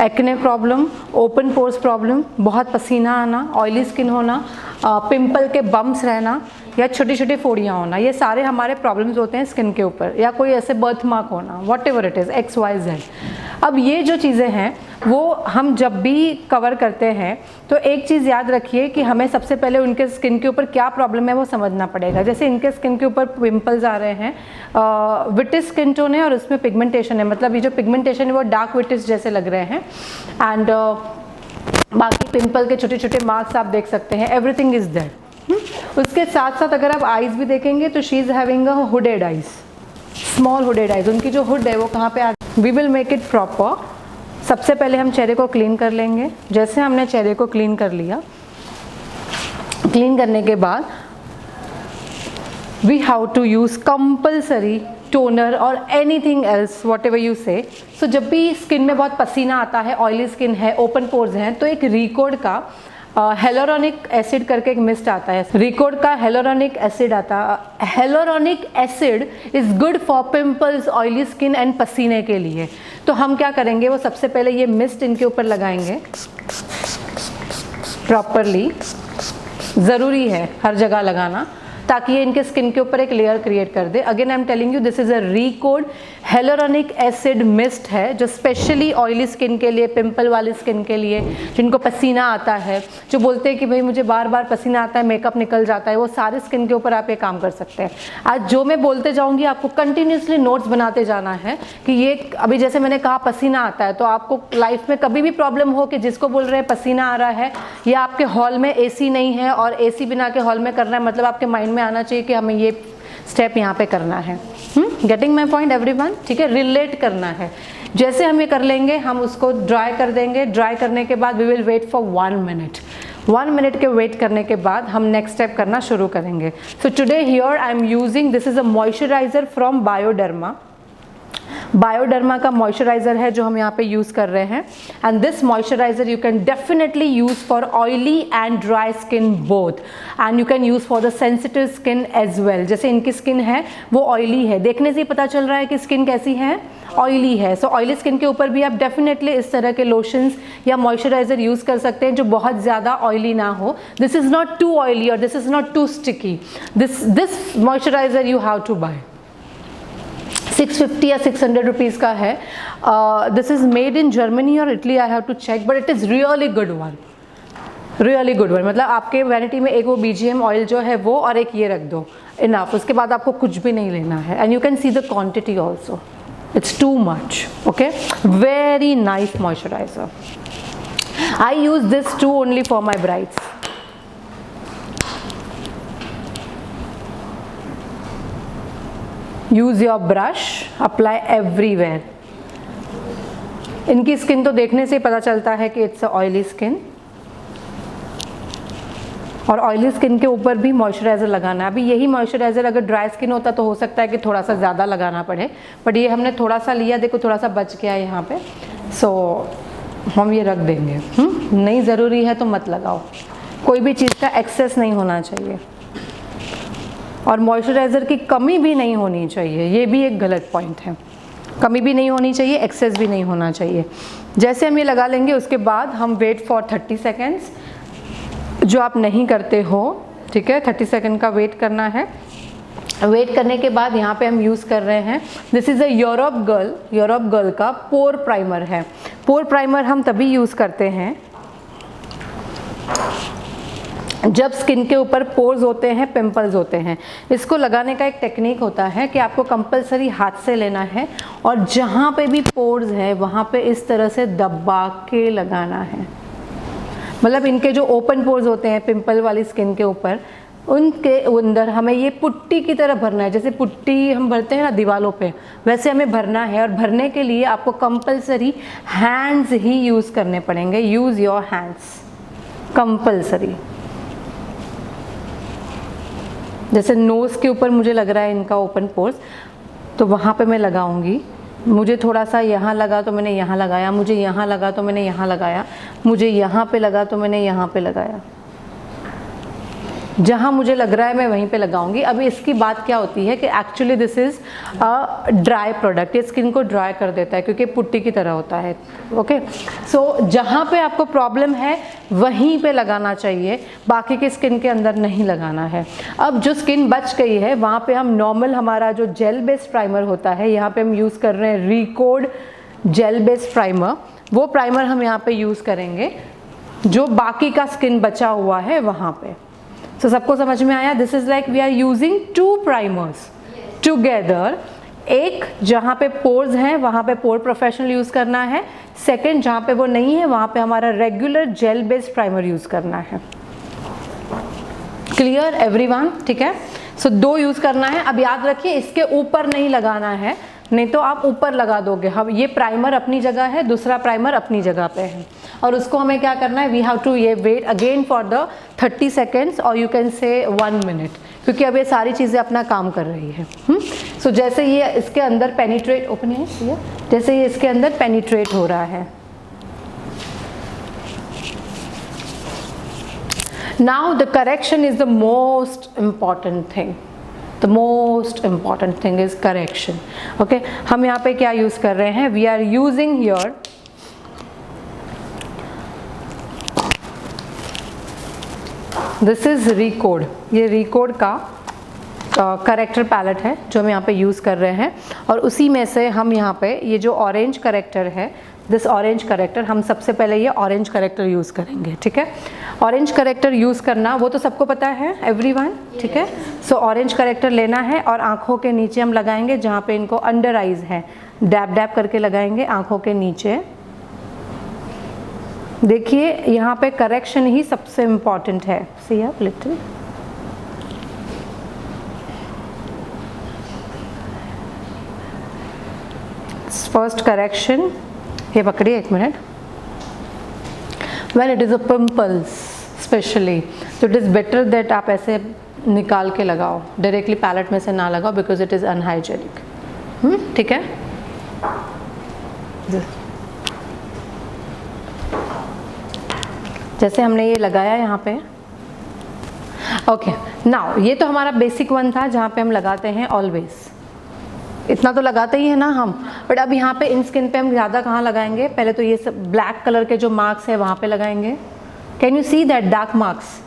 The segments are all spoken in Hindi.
Acne problem, open pores problem, बहुत पसीना आना, ऑयली स्किन होना, पिंपल के बम्प्स रहना या छोटी छोटी फोड़ियाँ होना, ये सारे हमारे प्रॉब्लम्स होते हैं स्किन के ऊपर, या कोई ऐसे बर्थ मार्क होना, what ever it is, XYZ। अब ये जो चीज़ें हैं वो हम जब भी कवर करते हैं तो एक चीज़ याद रखिए कि हमें सबसे पहले उनके स्किन के ऊपर क्या प्रॉब्लम है वो समझना पड़ेगा। जैसे इनके स्किन के ऊपर पिंपल्स आ रहे हैं, विटिस स्किन टोन है और उसमें पिगमेंटेशन है, मतलब ये जो पिगमेंटेशन है वो डार्क विटिस जैसे लग रहे हैं, एंड बाकी पिंपल के छोटे छोटे मार्क्स आप देख सकते हैं, एवरीथिंग इज़ देयर। उसके साथ साथ अगर आप आइज़ भी देखेंगे तो she is having a hooded eyes, small hooded eyes. उनकी जो हुड है वो कहाँ पे आ, we will make it proper. सबसे पहले हम चेहरे को क्लीन कर लेंगे। जैसे हमने चेहरे को क्लीन कर लिया, क्लीन करने के बाद we have to use compulsory toner और anything else whatever you say. So जब भी स्किन में बहुत पसीना आता है, ऑयली स्किन है, ओपन पोर्स हैं, तो एक रिकॉर्ड का हेलोरॉनिक एसिड करके एक मिस्ट आता है, रिकॉर्ड का हेलोरॉनिक एसिड आता है। Hyaluronic acid is good for pimples, oily skin and पसीने के लिए। तो हम क्या करेंगे, वो सबसे पहले ये मिस्ट इनके ऊपर लगाएंगे प्रॉपरली, ज़रूरी है हर जगह लगाना ताकि ये इनके स्किन के ऊपर एक लेयर क्रिएट कर दे। Again I am telling you this is a Recode hyaluronic acid mist है जो स्पेशली ऑयली स्किन के लिए, पिंपल वाली स्किन के लिए, जिनको पसीना आता है, जो बोलते हैं कि भाई मुझे बार बार पसीना आता है, मेकअप निकल जाता है, वो सारे स्किन के ऊपर आप ये काम कर सकते हैं। आज जो मैं बोलते जाऊँगी आपको कंटिन्यूसली नोट्स बनाते जाना है कि ये अभी जैसे मैंने कहा पसीना आता है, तो आपको लाइफ में कभी भी प्रॉब्लम हो कि जिसको बोल रहे हैं पसीना आ रहा है या आपके हॉल में AC नहीं है और AC बिना के हॉल में करना है, मतलब आपके माइंड में आना चाहिए कि हमें ये स्टेप यहाँ पे करना है। Getting my point everyone? ठीक है, रिलेट करना है। जैसे हम ये कर लेंगे, हम उसको ड्राई कर देंगे। ड्राई करने के बाद we will wait for 1 minute. 1 minute के वेट करने के बाद हम नेक्स्ट स्टेप करना शुरू करेंगे। So today here I am using, this is a moisturiser from Bioderma. Bioderma का मॉइस्चराइजर है जो हम यहाँ पे यूज़ कर रहे हैं, and this moisturiser you can definitely use for oily and dry skin both, and you can use for the sensitive skin as well. जैसे इनकी स्किन है वो ऑयली है, देखने से ही पता चल रहा है कि स्किन कैसी है, ऑयली है। सो ऑयली स्किन के ऊपर भी आप डेफिनेटली इस तरह के लोशंस या मॉइस्चराइजर यूज़ कर सकते हैं जो बहुत ज़्यादा ऑयली ना हो। This is not too oily और this is not too sticky. This moisturiser you have to buy. 650 या 600 रुपीज़ का है। This is made in Germany और Italy, I have to check, but it is really good one, really good one. मतलब आपके वैनिटी में एक वो BGM ऑयल जो है वो और एक ये रख दो, इनफ। उसके बाद आपको कुछ भी नहीं लेना है, and you can see the quantity also, it's too much. Okay, very nice moisturiser. I use this too only for my brides. Use your brush, apply everywhere. इनकी स्किन तो देखने से पता चलता है कि इट्स अ ऑयली स्किन, और ऑयली स्किन के ऊपर भी मॉइस्चराइज़र लगाना है। अभी यही मॉइस्चराइज़र अगर ड्राई स्किन होता तो हो सकता है कि थोड़ा सा ज़्यादा लगाना पड़े, बट ये हमने थोड़ा सा लिया, देखो थोड़ा सा बच गया यहाँ पे, सो हम ये रख देंगे। नहीं ज़रूरी है तो मत लगाओ, कोई भी चीज़ का एक्सेस नहीं होना चाहिए, और मॉइस्चराइज़र की कमी भी नहीं होनी चाहिए, ये भी एक गलत पॉइंट है। कमी भी नहीं होनी चाहिए, एक्सेस भी नहीं होना चाहिए। जैसे हम ये लगा लेंगे उसके बाद हम वेट फॉर 30 सेकेंड्स, जो आप नहीं करते हो, ठीक है, 30 सेकेंड का वेट करना है। वेट करने के बाद यहाँ पे हम यूज़ कर रहे हैं, this is a Europe girl का पोर प्राइमर है। पोर प्राइमर हम तभी यूज़ करते हैं जब स्किन के ऊपर पोर्स होते हैं, पिंपल्स होते हैं। इसको लगाने का एक टेक्निक होता है कि आपको कंपलसरी हाथ से लेना है और जहाँ पे भी पोर्स है वहाँ पे इस तरह से दबा के लगाना है। मतलब इनके जो ओपन पोर्स होते हैं पिंपल वाली स्किन के ऊपर, उनके अंदर हमें ये पुट्टी की तरह भरना है। जैसे पुट्टी हम भरते हैं ना दीवारों पे, वैसे हमें भरना है। और भरने के लिए आपको कंपलसरी हैंड्स ही यूज़ करने पड़ेंगे। Use your hands compulsory. जैसे नोज़ के ऊपर मुझे लग रहा है इनका ओपन पोर्स, तो वहाँ पे मैं लगाऊंगी। मुझे थोड़ा सा यहाँ लगा तो मैंने यहाँ लगाया, मुझे यहाँ लगा तो मैंने यहाँ लगाया, मुझे यहाँ पे लगा तो मैंने यहाँ पे लगाया। जहाँ मुझे लग रहा है मैं वहीं पे लगाऊंगी। अभी इसकी बात क्या होती है कि actually this is a dry product, ये स्किन को ड्राई कर देता है क्योंकि पुट्टी की तरह होता है। ओके, सो जहाँ पे आपको प्रॉब्लम है वहीं पे लगाना चाहिए, बाकी की स्किन के अंदर नहीं लगाना है। अब जो स्किन बच गई है वहाँ पे हम नॉर्मल हमारा जो जेल बेस्ड प्राइमर होता है, यहाँ पे हम यूज़ कर रहे हैं रिकोड जेल बेस्ड प्राइमर, वो प्राइमर हम यहाँ पे यूज़ करेंगे जो बाकी का स्किन बचा हुआ है वहाँ पे। So, सबको समझ में आया? This is like we are using 2 primers together. एक जहाँ पे पोर्स हैं वहाँ पे पोर प्रोफेशनल यूज़ करना है, सेकंड जहाँ पे वो नहीं है वहाँ पे हमारा regular gel based primer use करना है। Clear everyone? ठीक है, सो 2 यूज़ करना है। अब याद रखिए इसके ऊपर नहीं लगाना है, नहीं तो आप ऊपर लगा दोगे। हम ये प्राइमर अपनी जगह है, दूसरा प्राइमर अपनी जगह पे है, और उसको हमें क्या करना है, वी हैव टू ये wait again for the 30 seconds और यू कैन से 1 मिनट, क्योंकि अब ये सारी चीज़ें अपना काम कर रही है। सो जैसे ये इसके अंदर पेनिट्रेट, ओपन है ये, जैसे ये इसके अंदर पेनिट्रेट हो रहा है। Now the correction is the most important thing, the most important thing is correction. Okay, हम यहाँ पे क्या यूज़ कर रहे हैं, we are using here this is Recode, ये रिकोड का करेक्टर पैलेट है जो हम यहाँ पे यूज़ कर रहे हैं, और उसी में से हम यहाँ पे ये जो ऑरेंज करेक्टर है, दिस ऑरेंज करेक्टर, हम सबसे पहले ये ऑरेंज करेक्टर यूज़ करेंगे। ठीक है, ऑरेंज करेक्टर यूज़ करना वो तो सबको पता है एवरीवन। ठीक है, सो ऑरेंज करेक्टर लेना है और आँखों के नीचे हम लगाएंगे, जहाँ पे इनको अंडर आइज़ है, डैब डैब करके लगाएंगे आँखों के नीचे। देखिए यहाँ पे करेक्शन ही सबसे इम्पॉर्टेंट है। सी अप लिटिल, फर्स्ट करेक्शन, ये पकड़िए 1 minute. When it is a pimples specially, तो इट इज़ बेटर दैट आप ऐसे निकाल के लगाओ, डायरेक्टली पैलेट में से ना लगाओ, बिकॉज इट इज़ अनहाइजेनिक। ठीक है, जैसे हमने ये लगाया यहाँ पे। ओके, नाउ ये तो हमारा बेसिक वन था जहाँ पे हम लगाते हैं ऑलवेज, इतना तो लगाते ही है ना हम, बट अब यहाँ पे इन स्किन पे हम ज़्यादा कहाँ लगाएंगे, पहले तो ये सब ब्लैक कलर के जो मार्क्स है वहाँ पे लगाएंगे। Can you see that dark marks?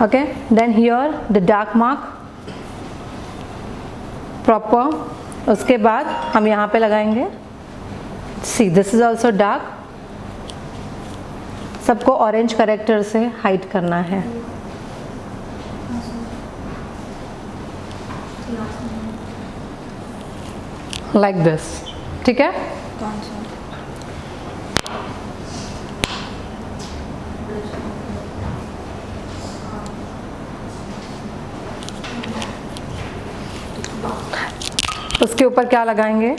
Okay, then here the dark mark proper, उसके बाद हम यहाँ पे लगाएंगे, see this is also dark. सबको ऑरेंज करेक्टर से हाइड करना है। लाइक दिस, ठीक है। उसके ऊपर क्या लगाएंगे?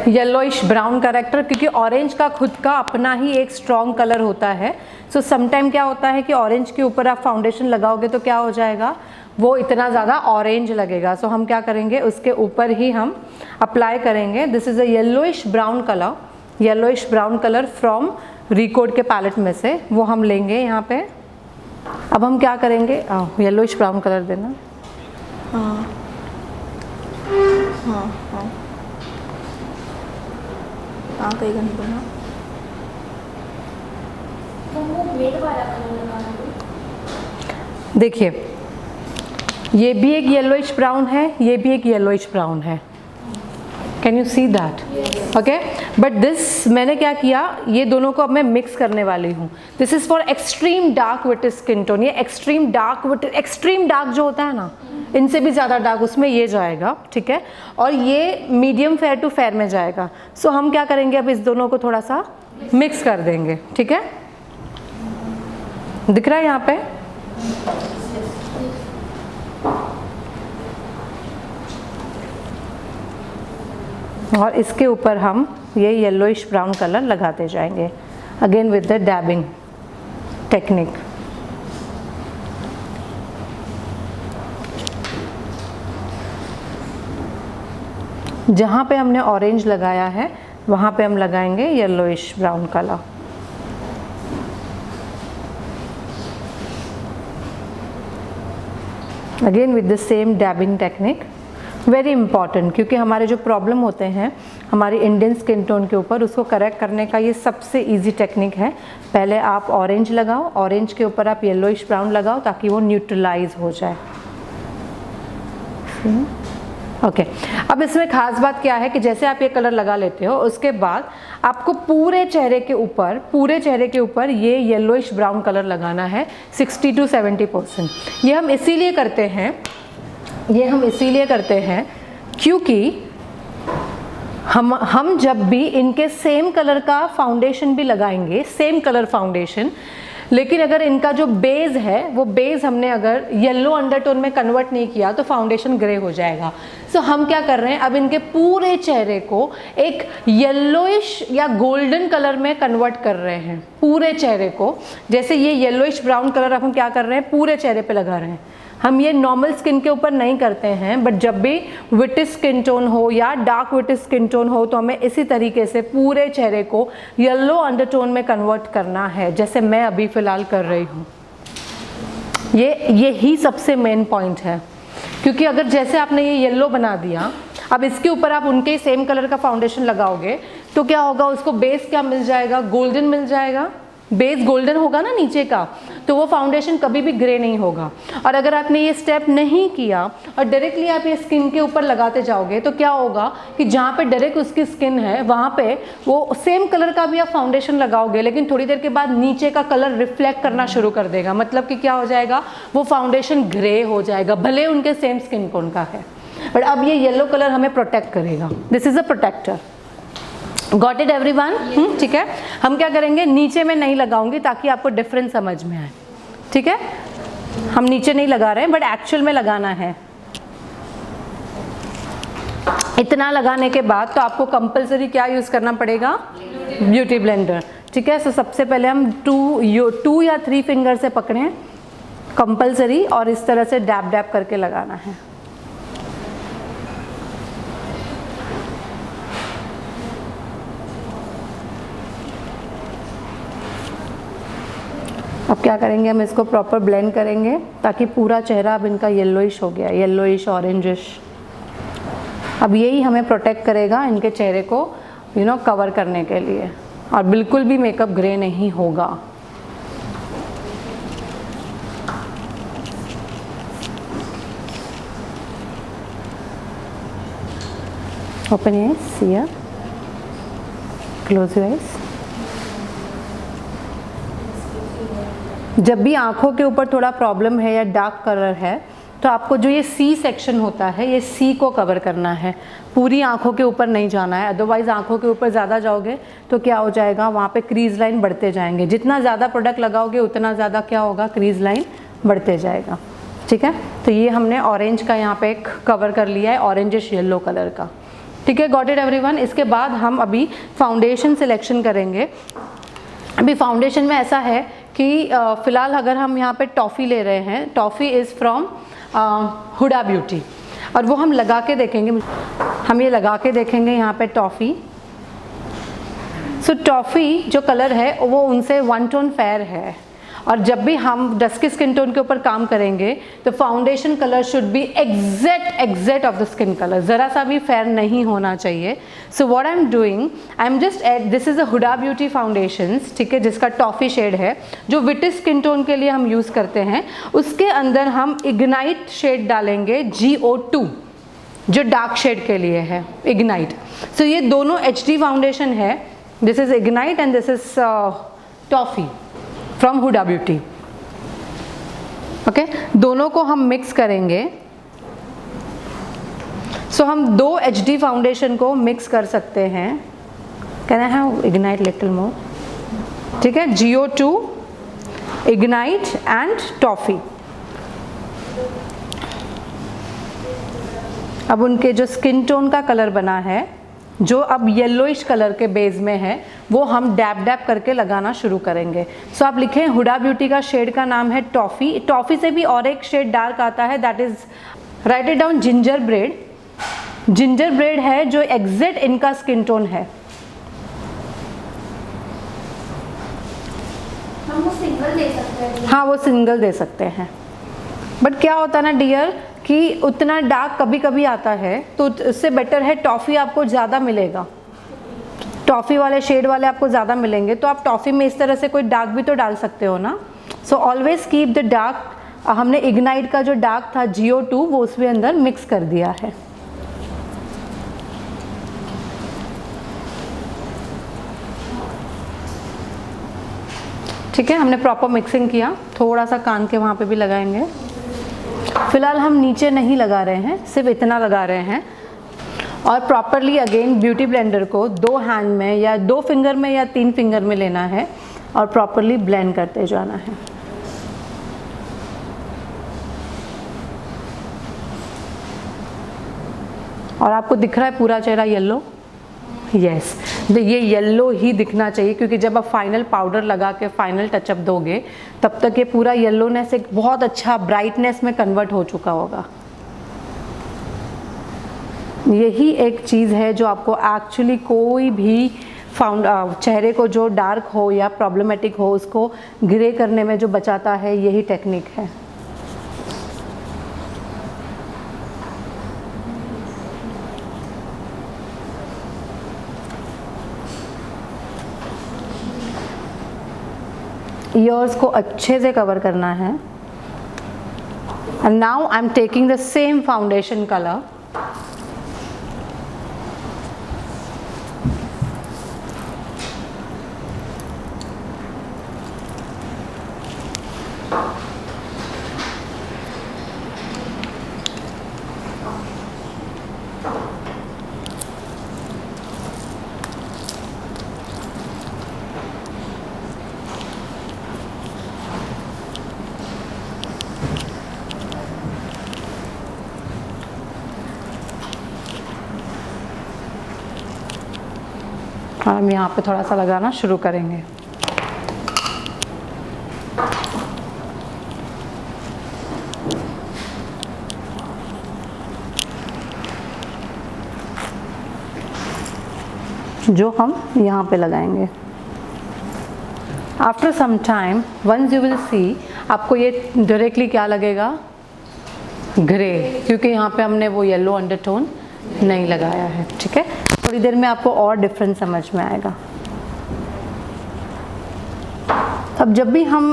येलोइश ब्राउन करेक्टर, क्योंकि ऑरेंज का खुद का अपना ही एक स्ट्रॉन्ग कलर होता है। सो समटाइम क्या होता है कि ऑरेंज के ऊपर आप फाउंडेशन लगाओगे तो क्या हो जाएगा, वो इतना ज़्यादा ऑरेंज लगेगा। सो हम क्या करेंगे, उसके ऊपर ही हम अप्लाई करेंगे। This is a yellowish brown colour, yellowish brown colour from Recode के पैलेट में से वो हम लेंगे यहाँ पे। अब हम क्या करेंगे, येलोइश ब्राउन कलर देना। हाँ हाँ हाँ हाँ, कहीं का नहीं बना तो वो रेड वाला कलर लगाना है। देखिए ये भी एक येलोइश ब्राउन है, ये भी एक येलोइश ब्राउन है। Can you see that? Okay, but this मैंने क्या किया, ये दोनों को अब मैं मिक्स करने वाली हूँ। This is for extreme dark wheat skin tone. ये एक्सट्रीम डार्क जो होता है ना, इनसे भी ज़्यादा डार्क उसमें ये जाएगा, ठीक है, और ये मीडियम फेयर टू फेयर में जाएगा। सो हम क्या करेंगे, अब इस दोनों को थोड़ा सा मिक्स कर देंगे, ठीक है। दिख रहा है यहाँ पे? और इसके ऊपर हम ये येलोइश ब्राउन कलर लगाते जाएंगे, अगेन विद द डैबिंग टेक्निक। जहाँ पे हमने ऑरेंज लगाया है वहाँ पे हम लगाएंगे yellowish brown colour. Again with the same डैबिंग technique, very important, क्योंकि हमारे जो प्रॉब्लम होते हैं हमारी इंडियन स्किन टोन के ऊपर, उसको करेक्ट करने का ये सबसे इजी टेक्निक है। पहले आप ऑरेंज लगाओ, ऑरेंज के ऊपर आप येलोइश ब्राउन लगाओ ताकि वो न्यूट्रलाइज हो जाए। ओके अब इसमें खास बात क्या है कि जैसे आप ये कलर लगा लेते हो उसके बाद आपको पूरे चेहरे के ऊपर ये येलोइश ब्राउन कलर लगाना है 60 to 70%। ये हम इसीलिए करते हैं क्योंकि हम जब भी इनके सेम कलर का फाउंडेशन भी लगाएंगे, सेम कलर फाउंडेशन, लेकिन अगर इनका जो बेस है वो बेस हमने अगर येलो अंडरटोन में कन्वर्ट नहीं किया तो फाउंडेशन ग्रे हो जाएगा। सो हम क्या कर रहे हैं, अब इनके पूरे चेहरे को एक येलोइश या गोल्डन कलर में कन्वर्ट कर रहे हैं, पूरे चेहरे को। जैसे ये येलोइश ब्राउन कलर अब हम क्या कर रहे हैं, पूरे चेहरे पे लगा रहे हैं। हम ये नॉर्मल स्किन के ऊपर नहीं करते हैं, बट जब भी विटिस स्किन टोन हो या डार्क विटिस स्किन टोन हो तो हमें इसी तरीके से पूरे चेहरे को येलो अंडरटोन में कन्वर्ट करना है, जैसे मैं अभी फ़िलहाल कर रही हूँ। ये ही सबसे मेन पॉइंट है, क्योंकि अगर जैसे आपने ये येलो बना दिया, अब इसके ऊपर आप उनके ही सेम कलर का फाउंडेशन लगाओगे तो क्या होगा, उसको बेस क्या मिल जाएगा, गोल्डन मिल जाएगा। बेस गोल्डन होगा ना नीचे का, तो वो फाउंडेशन कभी भी ग्रे नहीं होगा। और अगर आपने ये स्टेप नहीं किया और डायरेक्टली आप ये स्किन के ऊपर लगाते जाओगे तो क्या होगा कि जहाँ पे डायरेक्ट उसकी स्किन है वहाँ पे वो सेम कलर का भी आप फाउंडेशन लगाओगे, लेकिन थोड़ी देर के बाद नीचे का कलर रिफ्लेक्ट करना शुरू कर देगा। मतलब कि क्या हो जाएगा, वो फाउंडेशन ग्रे हो जाएगा, भले उनके सेम स्किन टोन का है। बट अब ये येलो कलर हमें प्रोटेक्ट करेगा, this is a protector. Got it everyone? ठीक है, हम क्या करेंगे, नीचे में नहीं लगाऊंगी ताकि आपको डिफरेंस समझ में आए। ठीक है, हम नीचे नहीं लगा रहे हैं बट एक्चुअल में लगाना है। इतना लगाने के बाद तो आपको कंपलसरी क्या यूज़ करना पड़ेगा, ब्यूटी ब्लेंडर। ठीक है, सो सबसे पहले हम 2 या 3 फिंगर से पकड़ें कंपलसरी, और इस तरह से डैब डैब करके लगाना है। अब क्या करेंगे, हम इसको प्रॉपर ब्लेंड करेंगे ताकि पूरा चेहरा अब इनका येलोइश हो गया, येलोइश ऑरेंजिश। अब यही हमें प्रोटेक्ट करेगा इनके चेहरे को कवर करने के लिए, और बिल्कुल भी मेकअप ग्रे नहीं होगा। Open your eyes, see here, close your eyes. जब भी आँखों के ऊपर थोड़ा प्रॉब्लम है या डार्क कलर है तो आपको जो ये सी सेक्शन होता है, ये सी को कवर करना है, पूरी आँखों के ऊपर नहीं जाना है। अदरवाइज़ आँखों के ऊपर ज़्यादा जाओगे तो क्या हो जाएगा, वहाँ पे क्रीज लाइन बढ़ते जाएंगे। जितना ज़्यादा प्रोडक्ट लगाओगे उतना ज़्यादा क्या होगा, क्रीज लाइन बढ़ते जाएगा। ठीक है, तो ये हमने ऑरेंज का यहाँ पे एक कवर कर लिया है, ऑरेंजिश येलो कलर का। ठीक है, गॉट इट एवरीवन? इसके बाद हम अभी फाउंडेशन सिलेक्शन करेंगे। अभी फाउंडेशन में ऐसा है कि फ़िलहाल अगर हम यहाँ पे टॉफ़ी ले रहे हैं, toffee is from Huda Beauty, और वो हम लगा के देखेंगे। हम ये लगा के देखेंगे यहाँ पे टॉफ़ी। सो टॉफ़ी जो कलर है वो उनसे 1 टोन फेयर है, और जब भी हम डस्की स्किन टोन के ऊपर काम करेंगे तो foundation colour should be exact of the skin colour, ज़रा सा भी फेयर नहीं होना चाहिए। So what I am doing, I am just add, this is a Huda Beauty foundations, ठीक है, जिसका टॉफ़ी शेड है, जो विटिस स्किन टोन के लिए हम यूज़ करते हैं। उसके अंदर हम इग्नाइट शेड डालेंगे, GO2, जो डार्क शेड के लिए है, इग्नाइट। सो ये दोनों HD फाउंडेशन है, this is Ignite and this is toffee from Huda Beauty. Okay, दोनों को हम मिक्स करेंगे। सो हम 2 HD फाउंडेशन को मिक्स कर सकते हैं। Can I have ignite little more? ठीक है, GO2, इग्नाइट एंड टॉफ़ी। अब उनके जो स्किन टोन का कलर बना है, जो अब येलोइश कलर के बेस में है, वो हम डैब डैब करके लगाना शुरू करेंगे। सो आप लिखें, हुडा ब्यूटी का शेड का नाम है टॉफ़ी। टॉफ़ी से भी और एक शेड डार्क आता है, that is, right it down, ginger bread. Ginger bread है जो एग्जैक्ट इनका स्किन टोन है। हम वो सिंगल दे सकते हैं? हाँ, वो सिंगल दे सकते हैं। बट क्या होता है ना डियर कि उतना डार्क कभी कभी आता है, तो इससे बेटर है टॉफ़ी आपको ज़्यादा मिलेगा, टॉफ़ी वाले शेड वाले आपको ज़्यादा मिलेंगे, तो आप टॉफ़ी में इस तरह से कोई डार्क भी तो डाल सकते हो ना। So always keep the dark. हमने इग्नाइट का जो डार्क था GO2 वो उसमें अंदर मिक्स कर दिया है। ठीक है, हमने प्रॉपर मिक्सिंग किया, थोड़ा सा कान के वहाँ पे भी लगाएंगे। फिलहाल हम नीचे नहीं लगा रहे हैं, सिर्फ इतना लगा रहे हैं। और प्रॉपरली अगेन ब्यूटी ब्लेंडर को 2 हैंड में या 2 फिंगर में या 3 फिंगर में लेना है और प्रॉपरली ब्लेंड करते जाना है। और आपको दिख रहा है पूरा चेहरा येलो? यस, ये येलो ही दिखना चाहिए, क्योंकि जब आप फाइनल पाउडर लगा के फाइनल टचअप दोगे तब तक ये पूरा येलोनेस एक बहुत अच्छा ब्राइटनेस में कन्वर्ट हो चुका होगा। यही एक चीज़ है जो आपको एक्चुअली कोई भी चेहरे को जो डार्क हो या प्रॉब्लमेटिक हो उसको ग्रे करने में जो बचाता है, यही टेक्निक है। ईयर्स को अच्छे से कवर करना है। And now I am taking the same foundation colour, और हम यहाँ पे थोड़ा सा लगाना शुरू करेंगे। जो हम यहाँ पे लगाएंगे। After some time once you will see, आपको ये डायरेक्टली क्या लगेगा? ग्रे, क्योंकि यहाँ पे हमने वो येलो अंडरटोन नहीं लगाया है। ठीक है, थोड़ी देर में आपको और डिफरेंस समझ में आएगा। अब जब भी हम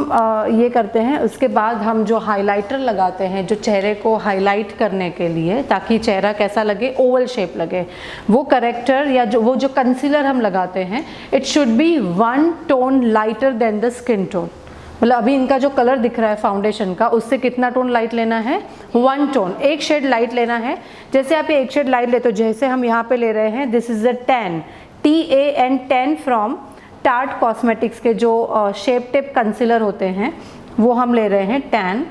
ये करते हैं उसके बाद हम जो हाइलाइटर लगाते हैं, जो चेहरे को हाईलाइट करने के लिए, ताकि चेहरा कैसा लगे, ओवल शेप लगे, वो करेक्टर या वो जो कंसीलर हम लगाते हैं, it should be 1 tone lighter than the skin tone. मतलब अभी इनका जो कलर दिख रहा है फाउंडेशन का, उससे कितना टोन लाइट लेना है? 1 टोन, 1 शेड लाइट लेना है। जैसे आप ये 1 शेड लाइट लेते हो, जैसे हम यहाँ पे ले रहे हैं, this is the 10 TAN 10 from tart cosmetics के जो शेप टिप कंसीलर होते हैं, वो हम ले रहे हैं 10,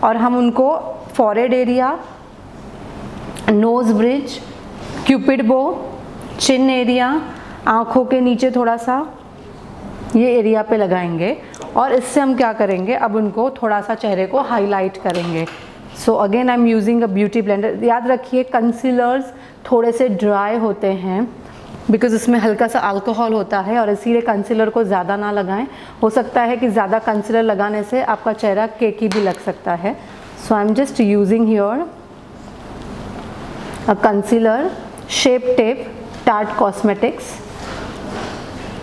और हम उनको forehead area, nose bridge, cupid bow, chin area, आँखों के नीचे थोड़ा सा ये एरिया पे लगाएंगे। और इससे हम क्या करेंगे, अब उनको थोड़ा सा चेहरे को हाईलाइट करेंगे। So again I am using a beauty blender. याद रखिए कंसीलर्स थोड़े से ड्राई होते हैं, बिकॉज इसमें हल्का सा अल्कोहल होता है, और इसीलिए कंसीलर को ज़्यादा ना लगाएं। हो सकता है कि ज़्यादा कंसीलर लगाने से आपका चेहरा केकी भी लग सकता है। So I am just using here a concealer shape tip tarte cosmetics,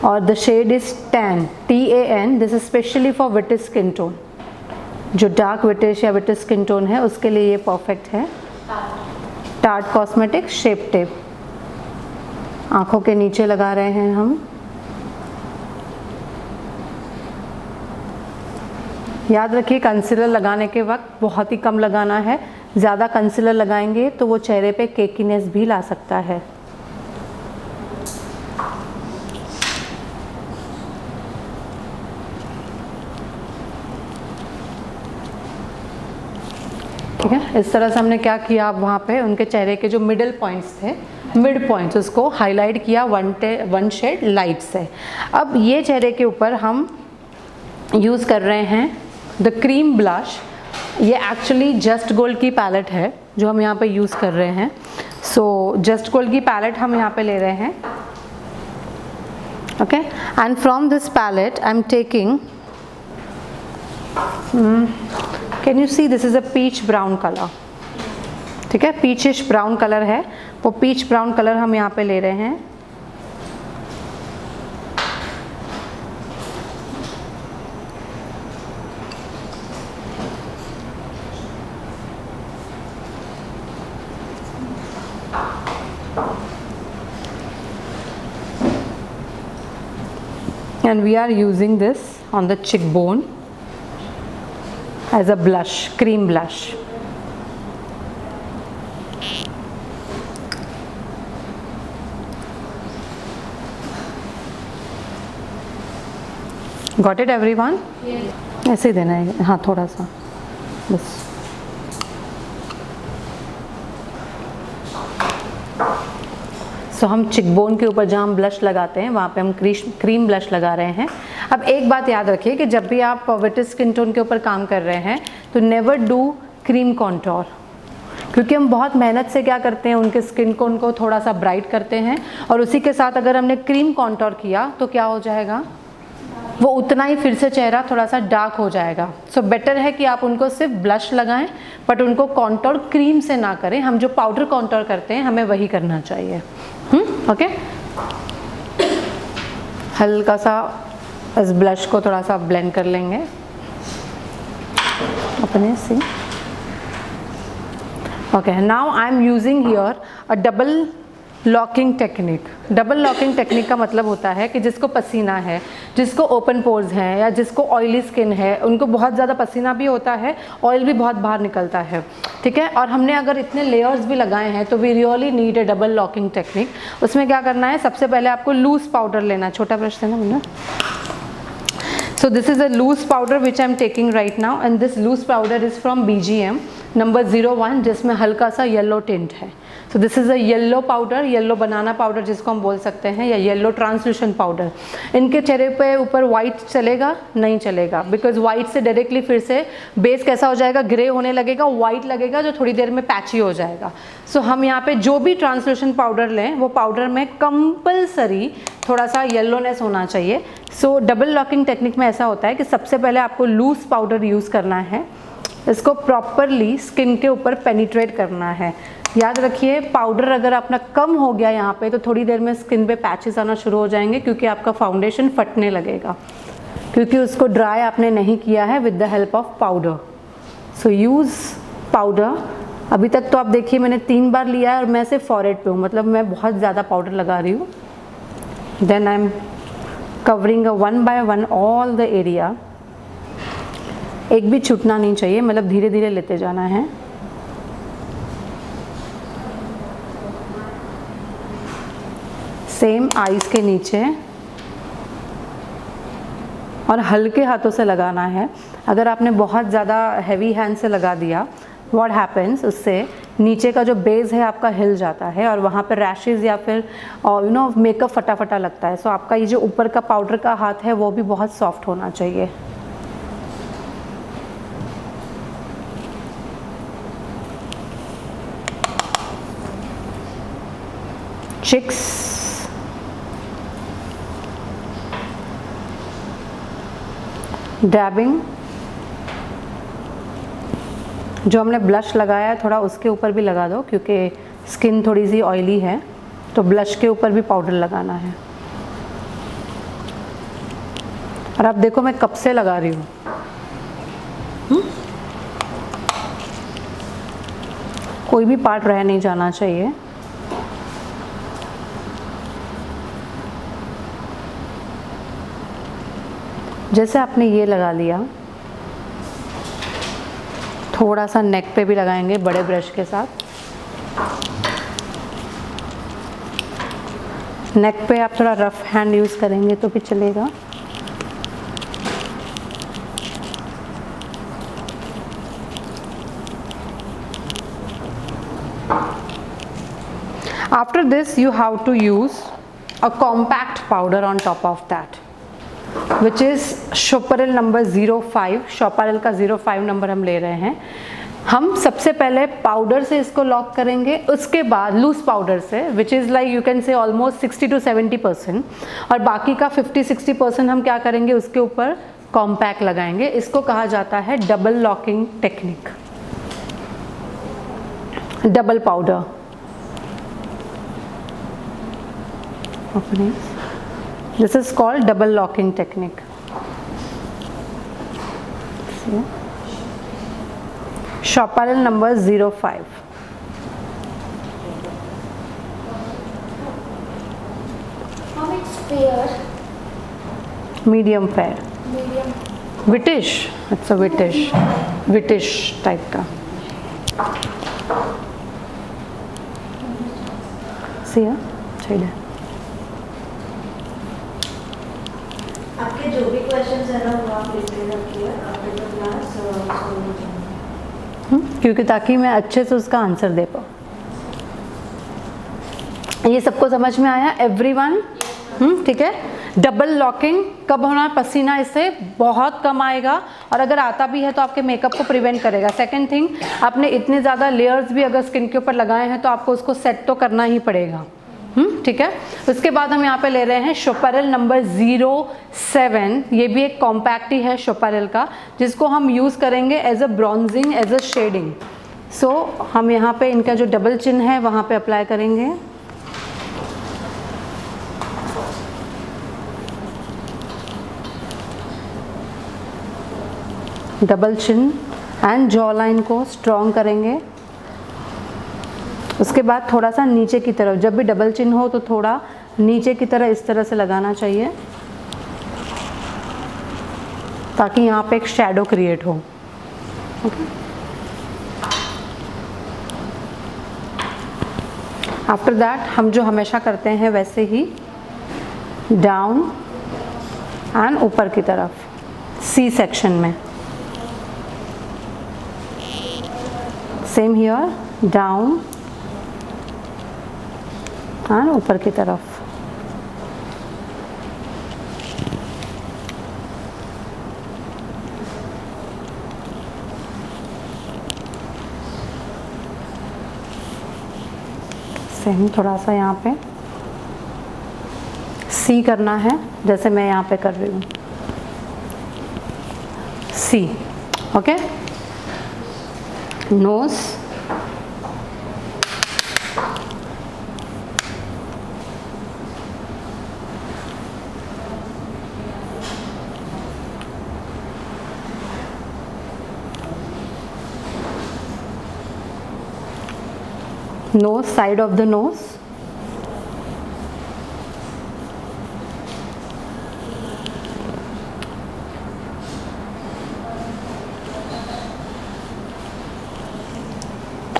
और the shade is TAN TAN। This is specially for whitish skin tone, जो डार्क विटिश या विटिश स्किन टोन है उसके लिए ये परफेक्ट है। टार्ट कॉस्मेटिक्स शेप टिप आँखों के नीचे लगा रहे हैं हम। याद रखिए कंसीलर लगाने के वक्त बहुत ही कम लगाना है, ज़्यादा कंसीलर लगाएंगे तो वो चेहरे पे केकीनेस भी ला सकता है। ठीक है, इस तरह से हमने क्या किया, अब वहाँ पे उनके चेहरे के जो मिडल पॉइंट्स थे, मिड पॉइंट्स, उसको हाईलाइट किया 1 शेड लाइट से। अब ये चेहरे के ऊपर हम यूज़ कर रहे हैं द क्रीम ब्लश। ये एक्चुअली जस्ट गोल्ड की पैलेट है जो हम यहाँ पे यूज़ कर रहे हैं। सो जस्ट गोल्ड की पैलेट हम यहाँ पे ले रहे हैं। Okay, and from this palette I am taking can you see this is a peach brown colour, ठीक है, पीचिश ब्राउन कलर है, वो पीच ब्राउन कलर हम यहाँ पे ले रहे हैं। And we are using this on the cheekbone as a blush, cream blush. Got it everyone? Yes. ऐसे ही देना है, हाँ थोड़ा सा बस। सो हम चिकबोन के ऊपर जहाँ हम ब्लश लगाते हैं वहाँ पे हम क्रीम ब्लश लगा रहे हैं। अब एक बात याद रखिए कि जब भी आप विटिस स्किन टोन के ऊपर काम कर रहे हैं तो नेवर डू क्रीम कॉन्टोर, क्योंकि हम बहुत मेहनत से क्या करते हैं, उनके स्किन को उनको थोड़ा सा ब्राइट करते हैं, और उसी के साथ अगर हमने क्रीम कॉन्टोर किया तो क्या हो जाएगा, वो उतना ही फिर से चेहरा थोड़ा सा डार्क हो जाएगा। सो बेटर है कि आप उनको सिर्फ ब्लश लगाएं, बट उनको कॉन्टोर क्रीम से ना करें। हम जो पाउडर कॉन्टोर करते हैं हमें वही करना चाहिए। ओके, हल्का सा इस ब्लश को थोड़ा सा ब्लेंड कर लेंगे अपने से। Okay, now I am using here a double locking technique. Double locking technique का मतलब होता है कि जिसको पसीना है, जिसको ओपन पोर्स हैं, या जिसको ऑयली स्किन है, उनको बहुत ज़्यादा पसीना भी होता है, ऑयल भी बहुत बाहर निकलता है, ठीक है, और हमने अगर इतने लेयर्स भी लगाए हैं तो we really need a double locking technique. उसमें क्या करना है, सबसे पहले आपको लूज पाउडर लेना है। छोटा ब्रश देना Munna. So this is a loose powder which I am taking right now, and this loose powder is from BGM number 01, जिसमें हल्का सा येलो टिंट है। So this is a yellow powder, yellow banana powder जिसको हम बोल सकते हैं, या येलो ट्रांसल्यूशन पाउडर। इनके चेहरे पे ऊपर वाइट चलेगा नहीं चलेगा, बिकॉज वाइट से डायरेक्टली फिर से बेस कैसा हो जाएगा, ग्रे होने लगेगा, वाइट लगेगा, जो थोड़ी देर में पैची हो जाएगा। सो हम यहाँ पे जो भी ट्रांसल्यूशन पाउडर लें वो पाउडर में कंपलसरी थोड़ा सा येलोनेस होना चाहिए। सो डबल लॉकिंग टेक्निक में ऐसा होता है कि सबसे पहले आपको लूज पाउडर यूज़ करना है, इसको प्रॉपरली स्किन के ऊपर पेनिट्रेट करना है। याद रखिए, पाउडर अगर अपना कम हो गया यहाँ पे तो थोड़ी देर में स्किन पे पैचेस आना शुरू हो जाएंगे, क्योंकि आपका फाउंडेशन फटने लगेगा, क्योंकि उसको ड्राई आपने नहीं किया है with the help of powder. So use powder. अभी तक तो आप देखिए मैंने 3 बार लिया है और मैं सिर्फ फॉरहेड पे हूँ, मतलब मैं बहुत ज़्यादा पाउडर लगा रही हूँ। Then I am covering 1 by 1 all the area. एक भी छूटना नहीं चाहिए, मतलब धीरे धीरे लेते जाना है। सेम आईज के नीचे, और हल्के हाथों से लगाना है। अगर आपने बहुत ज़्यादा हैवी हैंड से लगा दिया, व्हाट हैपेंस, उससे नीचे का जो बेस है आपका हिल जाता है और वहाँ पर रैशेज़ या फिर मेकअप फटाफटा लगता है। सो आपका ये जो ऊपर का पाउडर का हाथ है वो भी बहुत सॉफ्ट होना चाहिए। चिक्स, डैबिंग, जो हमने ब्लश लगाया है थोड़ा उसके ऊपर भी लगा दो, क्योंकि स्किन थोड़ी सी ऑयली है तो ब्लश के ऊपर भी पाउडर लगाना है। और आप देखो मैं कब से लगा रही हूँ, कोई भी पार्ट रह नहीं जाना चाहिए। जैसे आपने ये लगा लिया, थोड़ा सा नेक पे भी लगाएंगे बड़े ब्रश के साथ। नेक पे आप थोड़ा रफ हैंड यूज़ करेंगे तो भी चलेगा। After this you have to use a compact powder on top of that, which is शोपरेल नंबर 05। शोपरेल का 05 नंबर हम ले रहे हैं। हम सबसे पहले पाउडर से इसको लॉक करेंगे, उसके बाद लूज पाउडर से, which is like you can से ऑलमोस्ट 60 to 70%, और बाकी का 50-60% हम क्या करेंगे, उसके ऊपर कॉम्पैक्ट लगाएंगे। इसको कहा जाता है double locking technique, double powder. This is called double locking technique. Chopanel number 05. Mom, it's fair. Medium fair. Medium. Whitish. It's a whitish type का. See here? Shade है. आपके जो भी क्वेश्चंस है ना वो आप लिखते रखिए आफ्टर द क्लास सॉल्व हो जाएंगे। क्योंकि ताकि मैं अच्छे से उसका आंसर दे पाऊँ। ये सबको समझ में आया एवरीवन? ठीक है। डबल लॉकिंग कब होना? पसीना इससे बहुत कम आएगा, और अगर आता भी है तो आपके मेकअप को प्रिवेंट करेगा। सेकंड थिंग, आपने इतने ज़्यादा लेयर्स भी अगर स्किन के ऊपर लगाए हैं तो आपको उसको सेट तो करना ही पड़ेगा। ठीक है। उसके बाद हम यहाँ पे ले रहे हैं शोपैरेल नंबर 07। ये भी एक कॉम्पैक्ट ही है शोपैरेल का, जिसको हम यूज़ करेंगे as a bronzing, as a shading. So हम यहाँ पे इनका जो डबल चिन है वहाँ पे अप्लाई करेंगे। Double chin and jaw line को स्ट्रॉन्ग करेंगे। उसके बाद थोड़ा सा नीचे की तरफ, जब भी डबल चिन हो तो थोड़ा नीचे की तरह इस तरह से लगाना चाहिए, ताकि यहाँ पे एक शैडो क्रिएट हो। आफ्टर दैट हम जो हमेशा करते हैं वैसे ही डाउन एंड ऊपर की तरफ सी सेक्शन में, सेम हियर डाउन एंड ऊपर की तरफ। सेम थोड़ा सा यहाँ पे सी करना है, जैसे मैं यहाँ पे कर रही हूँ see. Okay, nose, nose, side of the nose,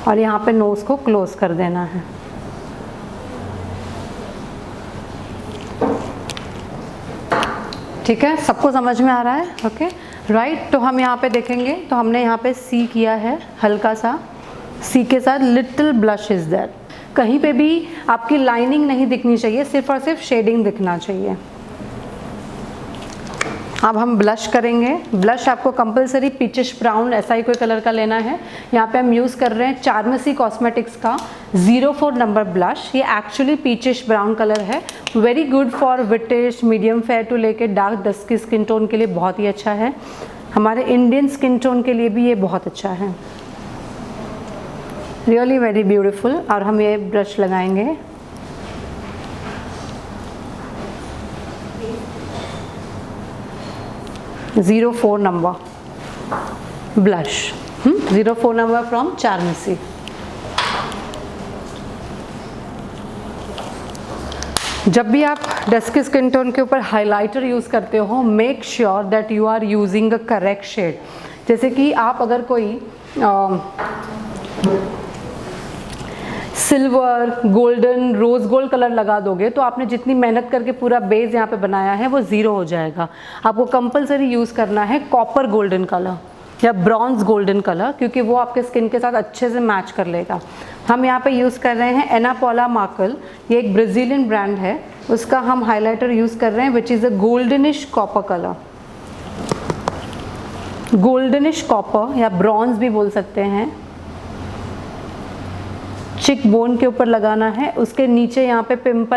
और यहाँ पे नोज को क्लोज कर देना है। ठीक है, सबको समझ में आ रहा है? Okay right. तो हम यहाँ पे देखेंगे तो हमने यहाँ पे सी किया है, हल्का सा सी के साथ लिटिल ब्लश इज देयर। कहीं पे भी आपकी लाइनिंग नहीं दिखनी चाहिए, सिर्फ और सिर्फ शेडिंग दिखना चाहिए। अब हम ब्लश करेंगे। ब्लश आपको कंपलसरी पीचिश ब्राउन ऐसा ही कोई कलर का लेना है। यहाँ पे हम यूज़ कर रहे हैं चार्मेसी कॉस्मेटिक्स का 04 नंबर ब्लश। ये एक्चुअली पीचिश ब्राउन कलर है, very good for wheatish, medium fair to लेके डार्क डस्ट की स्किन टोन के लिए बहुत ही अच्छा है। हमारे इंडियन स्किन टोन के लिए भी ये बहुत अच्छा है, रियली वेरी ब्यूटीफुल। और हम ये ब्रश लगाएंगे। Zero 04 number blush, 04 number from Charmacy. जब भी आप डस्की स्किन टोन के ऊपर हाइलाइटर यूज़ करते हो, make sure that you are using a correct shade. जैसे कि आप अगर कोई silver, golden, rose gold colour लगा दोगे तो आपने जितनी मेहनत करके पूरा बेस यहाँ पे बनाया है वो ज़ीरो हो जाएगा। आपको कंपलसरी यूज़ करना है कॉपर गोल्डन कलर या ब्रॉन्ज गोल्डन कलर, क्योंकि वो आपके स्किन के साथ अच्छे से मैच कर लेगा। हम यहाँ पे यूज़ कर रहे हैं एना पॉला मार्कल, ये एक ब्राज़ीलियन ब्रांड है, उसका हम हाइलाइटर यूज़ कर रहे हैं विच is a goldenish copper colour. Goldenish copper या ब्रॉन्ज भी बोल सकते हैं। चिक बोन के ऊपर लगाना है, उसके नीचे यहाँ पे पिंपल,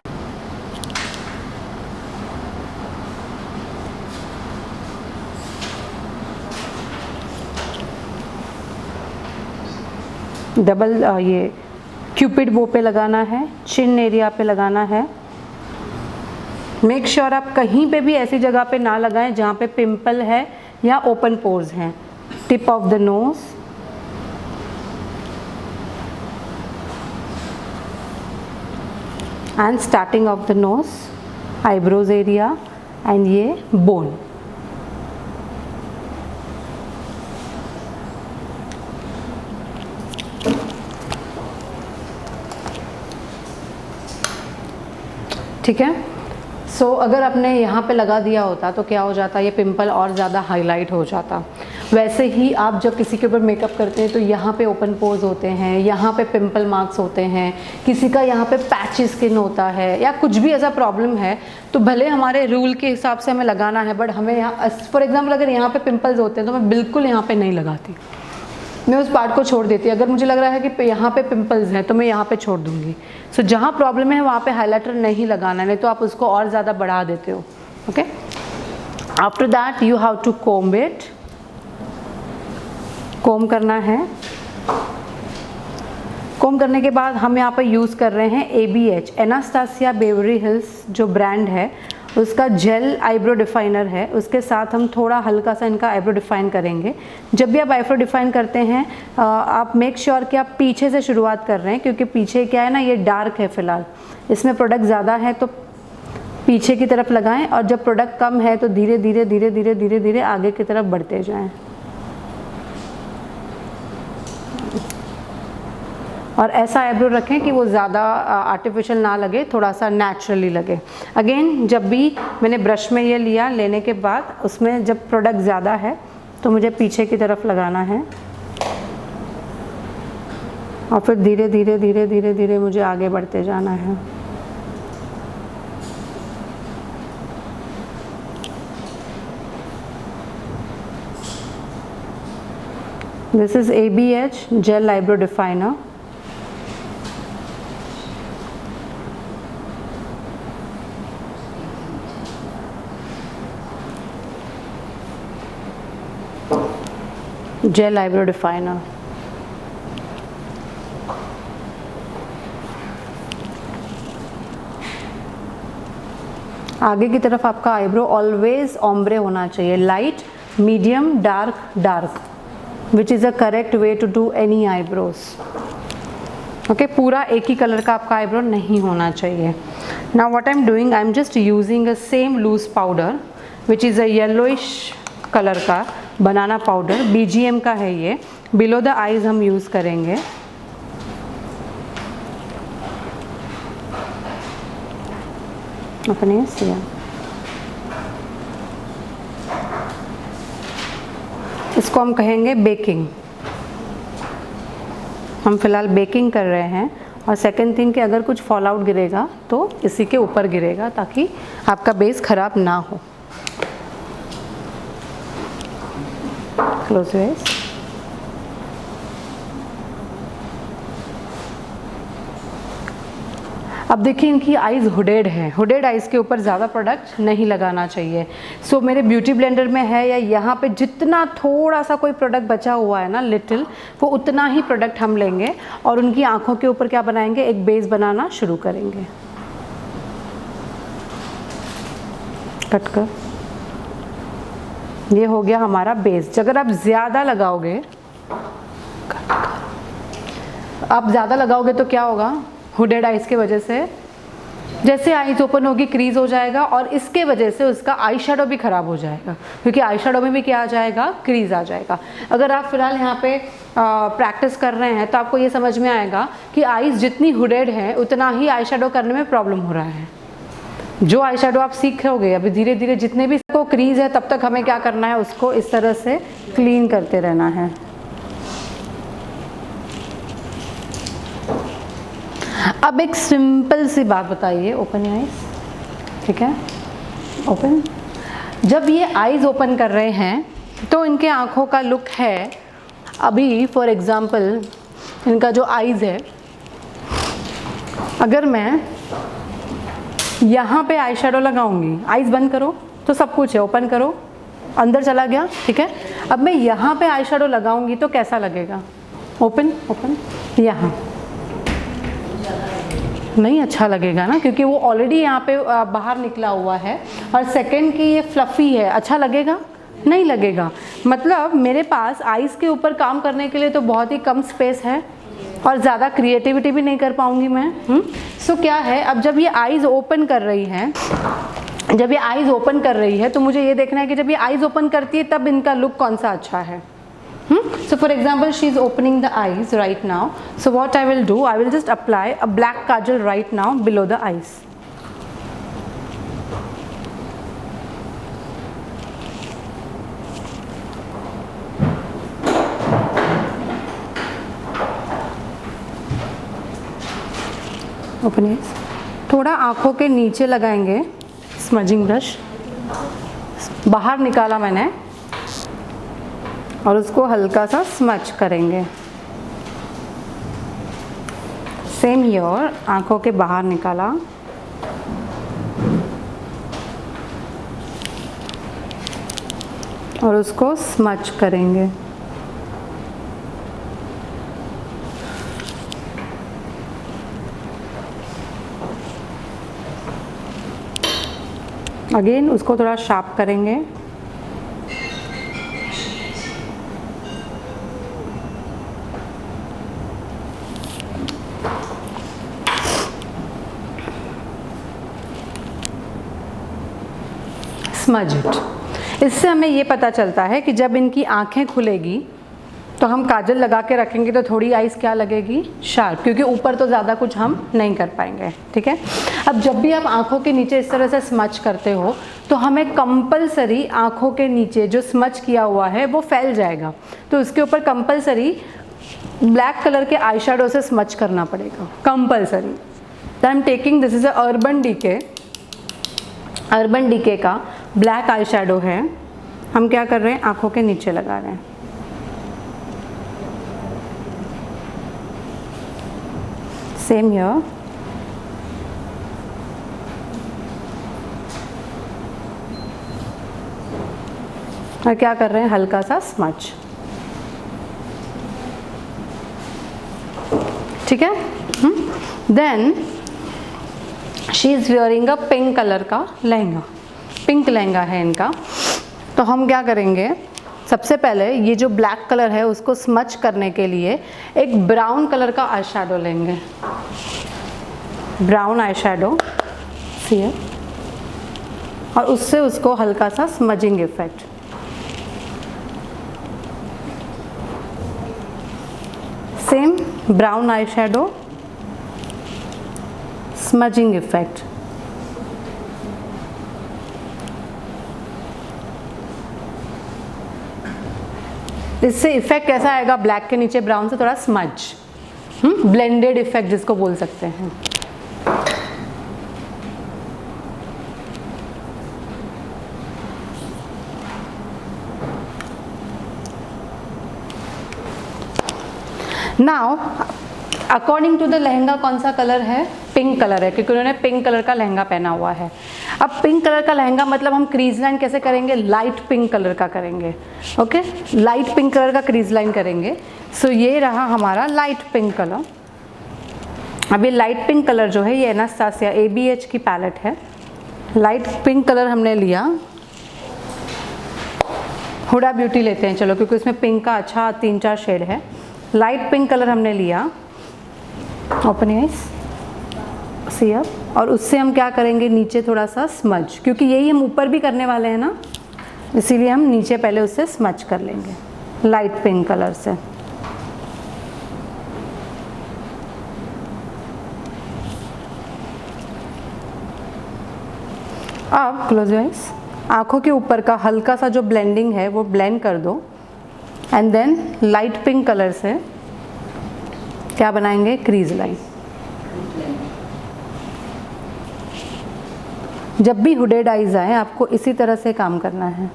डबल ये क्यूपिड बो पे लगाना है, चिन एरिया पे लगाना है। मेक श्योर आप कहीं पे भी ऐसी जगह पे ना लगाएं जहाँ पे पिंपल है या ओपन पोर्स हैं। Tip of the nose, and starting of the nose, eyebrows area and ये बोन। ठीक है। सो अगर आपने यहाँ पे लगा दिया होता तो क्या हो जाता, ये पिंपल और ज़्यादा हाईलाइट हो जाता। वैसे ही आप जब किसी के ऊपर मेकअप करते हैं तो यहाँ पे ओपन पोर्स होते हैं, यहाँ पे पिंपल मार्क्स होते हैं, किसी का यहाँ पे पैची स्किन होता है या कुछ भी ऐसा प्रॉब्लम है, तो भले हमारे रूल के हिसाब से हमें लगाना है, बट हमें यहाँ फॉर एग्जाम्पल अगर यहाँ पे पिंपल्स होते हैं तो मैं बिल्कुल यहाँ पे नहीं लगाती, मैं उस पार्ट को छोड़ देती। अगर मुझे लग रहा है कि यहाँ पे पिंपल्स हैं तो मैं यहाँ पे छोड़ दूँगी। सो जहाँ प्रॉब्लम है वहाँ पे हाइलाइटर नहीं लगाना, नहीं तो आप उसको और ज़्यादा बढ़ा देते हो। Okay, after that you have to comb it, comb करना है। कोम करने के बाद हम यहाँ पे यूज़ कर रहे हैं ABH, एनास्टासिया बेवरी हिल्स जो ब्रांड है उसका जेल आईब्रो डिफाइनर है। उसके साथ हम थोड़ा हल्का सा इनका आईब्रो डिफाइन करेंगे। जब भी आप आईब्रो डिफाइन करते हैं आप मेक श्योर कि आप पीछे से शुरुआत कर रहे हैं, क्योंकि पीछे क्या है ना, ये डार्क है फ़िलहाल, इसमें प्रोडक्ट ज़्यादा है तो पीछे की तरफ लगाएं, और जब प्रोडक्ट कम है तो धीरे धीरे धीरे धीरे धीरे धीरे आगे की तरफ बढ़ते जाएं। और ऐसा आईब्रो रखें कि वो ज़्यादा आर्टिफिशियल ना लगे, थोड़ा सा नेचुरली लगे। अगेन जब भी मैंने ब्रश में ये लिया, लेने के बाद उसमें जब प्रोडक्ट ज़्यादा है तो मुझे पीछे की तरफ लगाना है, और फिर धीरे धीरे धीरे धीरे धीरे मुझे आगे बढ़ते जाना है। This is ABH gel eyebrow definer. Gel eyebrow definer. आगे की तरफ आपका आईब्रो ऑलवेज ओम्ब्रे होना चाहिए, light, medium, dark, dark, which is a correct way to do any eyebrows. Okay, पूरा एक ही कलर का आपका आईब्रो नहीं होना चाहिए। Now what I am doing, I am just using a same loose powder which is a yellowish colour का बनाना पाउडर, BGM का है ये। बिलो द आईज हम यूज़ करेंगे। अपने सिया इसको हम कहेंगे बेकिंग। हम फिलहाल बेकिंग कर रहे हैं। और सेकंड थिंग कि अगर कुछ फॉल आउट गिरेगा तो इसी के ऊपर गिरेगा ताकि आपका बेस ख़राब ना हो। Close wedge. अब देखिए इनकी आइज़ हुडेड है, हुडेड आइज़ के ऊपर ज़्यादा प्रोडक्ट नहीं लगाना चाहिए। सो मेरे ब्यूटी ब्लेंडर में है या यहाँ पे जितना थोड़ा सा कोई प्रोडक्ट बचा हुआ है ना लिटिल, वो उतना ही प्रोडक्ट हम लेंगे और उनकी आँखों के ऊपर क्या बनाएंगे, एक बेस बनाना शुरू करेंगे। कट कर, ये हो गया हमारा बेस। अगर आप ज़्यादा लगाओगे, आप ज़्यादा लगाओगे तो क्या होगा, हुडेड आइज़ के वजह से जैसे आइज़ ओपन होगी क्रीज हो जाएगा और इसके वजह से उसका आई शेडो भी ख़राब हो जाएगा, क्योंकि आई शेडो में भी क्या आ जाएगा, क्रीज आ जाएगा। अगर आप फिलहाल यहाँ पे प्रैक्टिस कर रहे हैं तो आपको ये समझ में आएगा कि आइज़ जितनी हुडेड है उतना ही आई शेडो करने में प्रॉब्लम हो रहा है। जो आई शेडो आप सीखोगे अभी धीरे धीरे, जितने भी को क्रीज है तब तक हमें क्या करना है, उसको इस तरह से क्लीन करते रहना है। अब एक सिंपल सी बात बताइए, ओपन आइज, ठीक है, ओपन। जब ये आइज ओपन कर रहे हैं तो इनके आँखों का लुक है, अभी फॉर एग्जांपल इनका जो आइज है, अगर मैं यहाँ पे आई शेडो लगाऊंगी, आइज बंद करो तो सब कुछ है, ओपन करो अंदर चला गया, ठीक है। अब मैं यहाँ पे आई शेडो लगाऊंगी तो कैसा लगेगा, ओपन ओपन, यहाँ नहीं अच्छा लगेगा ना, क्योंकि वो ऑलरेडी यहाँ पे बाहर निकला हुआ है, और सेकंड की ये फ्लफ़ी है, अच्छा लगेगा? नहीं लगेगा। मतलब मेरे पास आइज़ के ऊपर काम करने के लिए तो बहुत ही कम स्पेस है, और ज़्यादा क्रिएटिविटी भी नहीं कर पाऊँगी मैं। सो क्या है, अब जब ये आइज़ ओपन कर रही हैं, जब ये आइज़ ओपन कर रही है तो मुझे ये देखना है कि जब ये आइज़ ओपन करती है तब इनका लुक कौन सा अच्छा है। So for example, she is opening the eyes right now. So what I will do, I will just apply a black kajal right now below the eyes. Open eyes. थोड़ा आँखों के नीचे लगाएंगे स्मजिंग ब्रश, बाहर निकाला मैंने, और उसको हल्का सा स्मच करेंगे। सेम हियर, आँखों के बाहर निकाला, और उसको स्मच करेंगे। अगेन उसको थोड़ा शार्प करेंगे। Smudge it. इससे हमें ये पता चलता है कि जब इनकी आंखें खुलेगी तो हम काजल लगा के रखेंगे तो थोड़ी आइज़ क्या लगेगी, शार्प, क्योंकि ऊपर तो ज़्यादा कुछ हम नहीं कर पाएंगे। ठीक है, अब जब भी आप आंखों के नीचे इस तरह से स्मच करते हो तो हमें कंपलसरी आंखों के नीचे जो स्मच किया हुआ है वो फैल जाएगा, तो उसके ऊपर कंपलसरी ब्लैक कलर के आई शैडो से स्मच करना पड़ेगा, compulsory. I am taking, this is a urban decay, urban decay का ब्लैक आई शैडो है। हम क्या कर रहे हैं, आंखों के नीचे लगा रहे हैं। सेम हियर, और क्या कर रहे हैं, हल्का सा स्मच। ठीक है, then she is wearing a pink colour का लहंगा, पिंक लहंगा है इनका। तो हम क्या करेंगे, सबसे पहले ये जो ब्लैक कलर है उसको स्मच करने के लिए एक ब्राउन कलर का आई शैडो लेंगे, ब्राउन आई शैडो, और उससे उसको हल्का सा smudging effect. Same brown eye shadow, smudging effect. इससे इफेक्ट कैसा आएगा, ब्लैक के नीचे ब्राउन से थोड़ा स्मज, ब्लेंडेड इफेक्ट जिसको बोल सकते हैं। Now according to the lehenga कौन सा कलर है, पिंक कलर है, क्योंकि उन्होंने पिंक कलर का लहंगा पहना हुआ है। अब पिंक कलर का लहंगा मतलब हम क्रीज लाइन कैसे करेंगे, लाइट पिंक कलर का करेंगे। ओके, लाइट पिंक कलर का क्रीज लाइन करेंगे। सो ये रहा हमारा लाइट पिंक कलर। अब ये लाइट पिंक कलर जो है ये एनास्टासिया ABH की पैलेट है। लाइट पिंक कलर हमने लिया, हुडा ब्यूटी लेते हैं चलो, क्योंकि उसमें पिंक का अच्छा 3-4 शेड है। लाइट पिंक कलर हमने लिया, ओपन आइज, सी अप, और उससे हम क्या करेंगे, नीचे थोड़ा सा स्मज, क्योंकि यही हम ऊपर भी करने वाले हैं ना, इसीलिए हम नीचे पहले उससे स्मच कर लेंगे लाइट पिंक कलर से। अब क्लोज योर आइज, आँखों के ऊपर का हल्का सा जो ब्लेंडिंग है वो ब्लेंड कर दो, and then light pink colour से क्या बनाएंगे, क्रीज लाइन। जब भी हुडेड आइज आए आपको इसी तरह से काम करना है।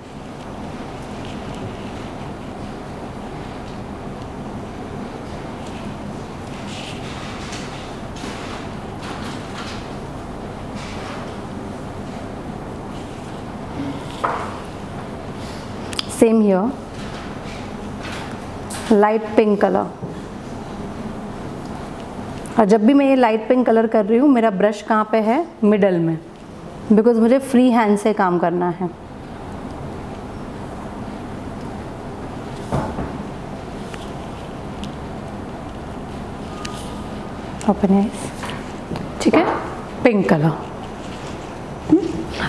Same here, light pink colour, और जब भी मैं ये लाइट पिंक कलर कर रही हूँ, मेरा ब्रश कहाँ पे है? मिडल में, बिकॉज मुझे फ्री हैंड से काम करना है। ओपन आईज, ठीक है, पिंक कलर।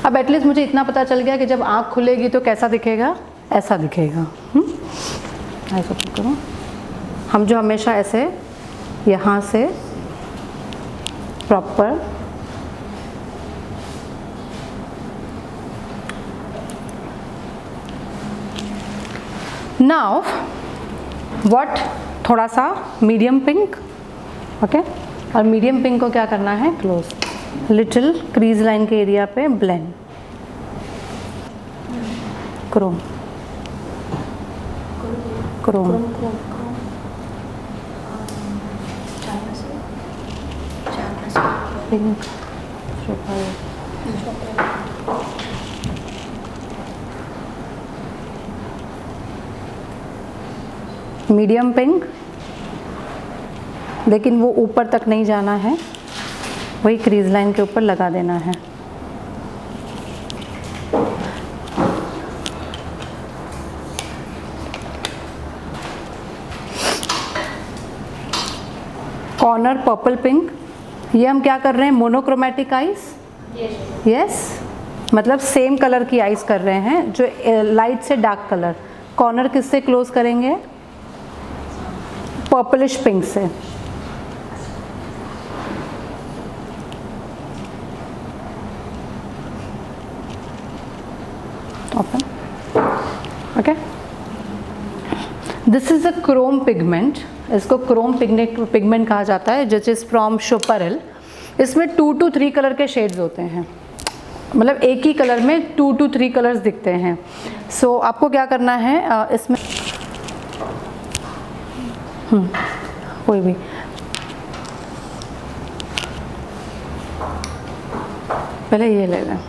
अब एटलीस्ट मुझे इतना पता चल गया कि जब आँख खुलेगी तो कैसा दिखेगा, ऐसा दिखेगा। ऐसा करो, हम जो हमेशा ऐसे यहाँ से प्रॉपर नाउ व्हाट, थोड़ा सा मीडियम पिंक, ओके, और मीडियम पिंक को क्या करना है? क्लोज, लिटिल क्रीज लाइन के एरिया पे blend, Chrome Chrome pink, medium pink, लेकिन वो ऊपर तक नहीं जाना है, वही क्रीज लाइन के ऊपर लगा देना है। कॉर्नर पर्पल पिंक, ये हम क्या कर रहे हैं? मोनोक्रोमेटिक आइज, यस, मतलब सेम कलर की आइज कर रहे हैं, जो लाइट से डार्क कलर। कॉर्नर किससे क्लोज करेंगे? पर्पलिश पिंक से। Open, okay, this is a Chrome pigment, इसको क्रोम पिगमेंट कहा जाता है, जिच इज फ्रॉम शोपरेल। इसमें 2 to 3 कलर के शेड्स होते हैं, मतलब एक ही कलर में 2 to 3 कलर्स दिखते हैं। सो आपको क्या करना है, इसमें कोई भी पहले ये ले लें,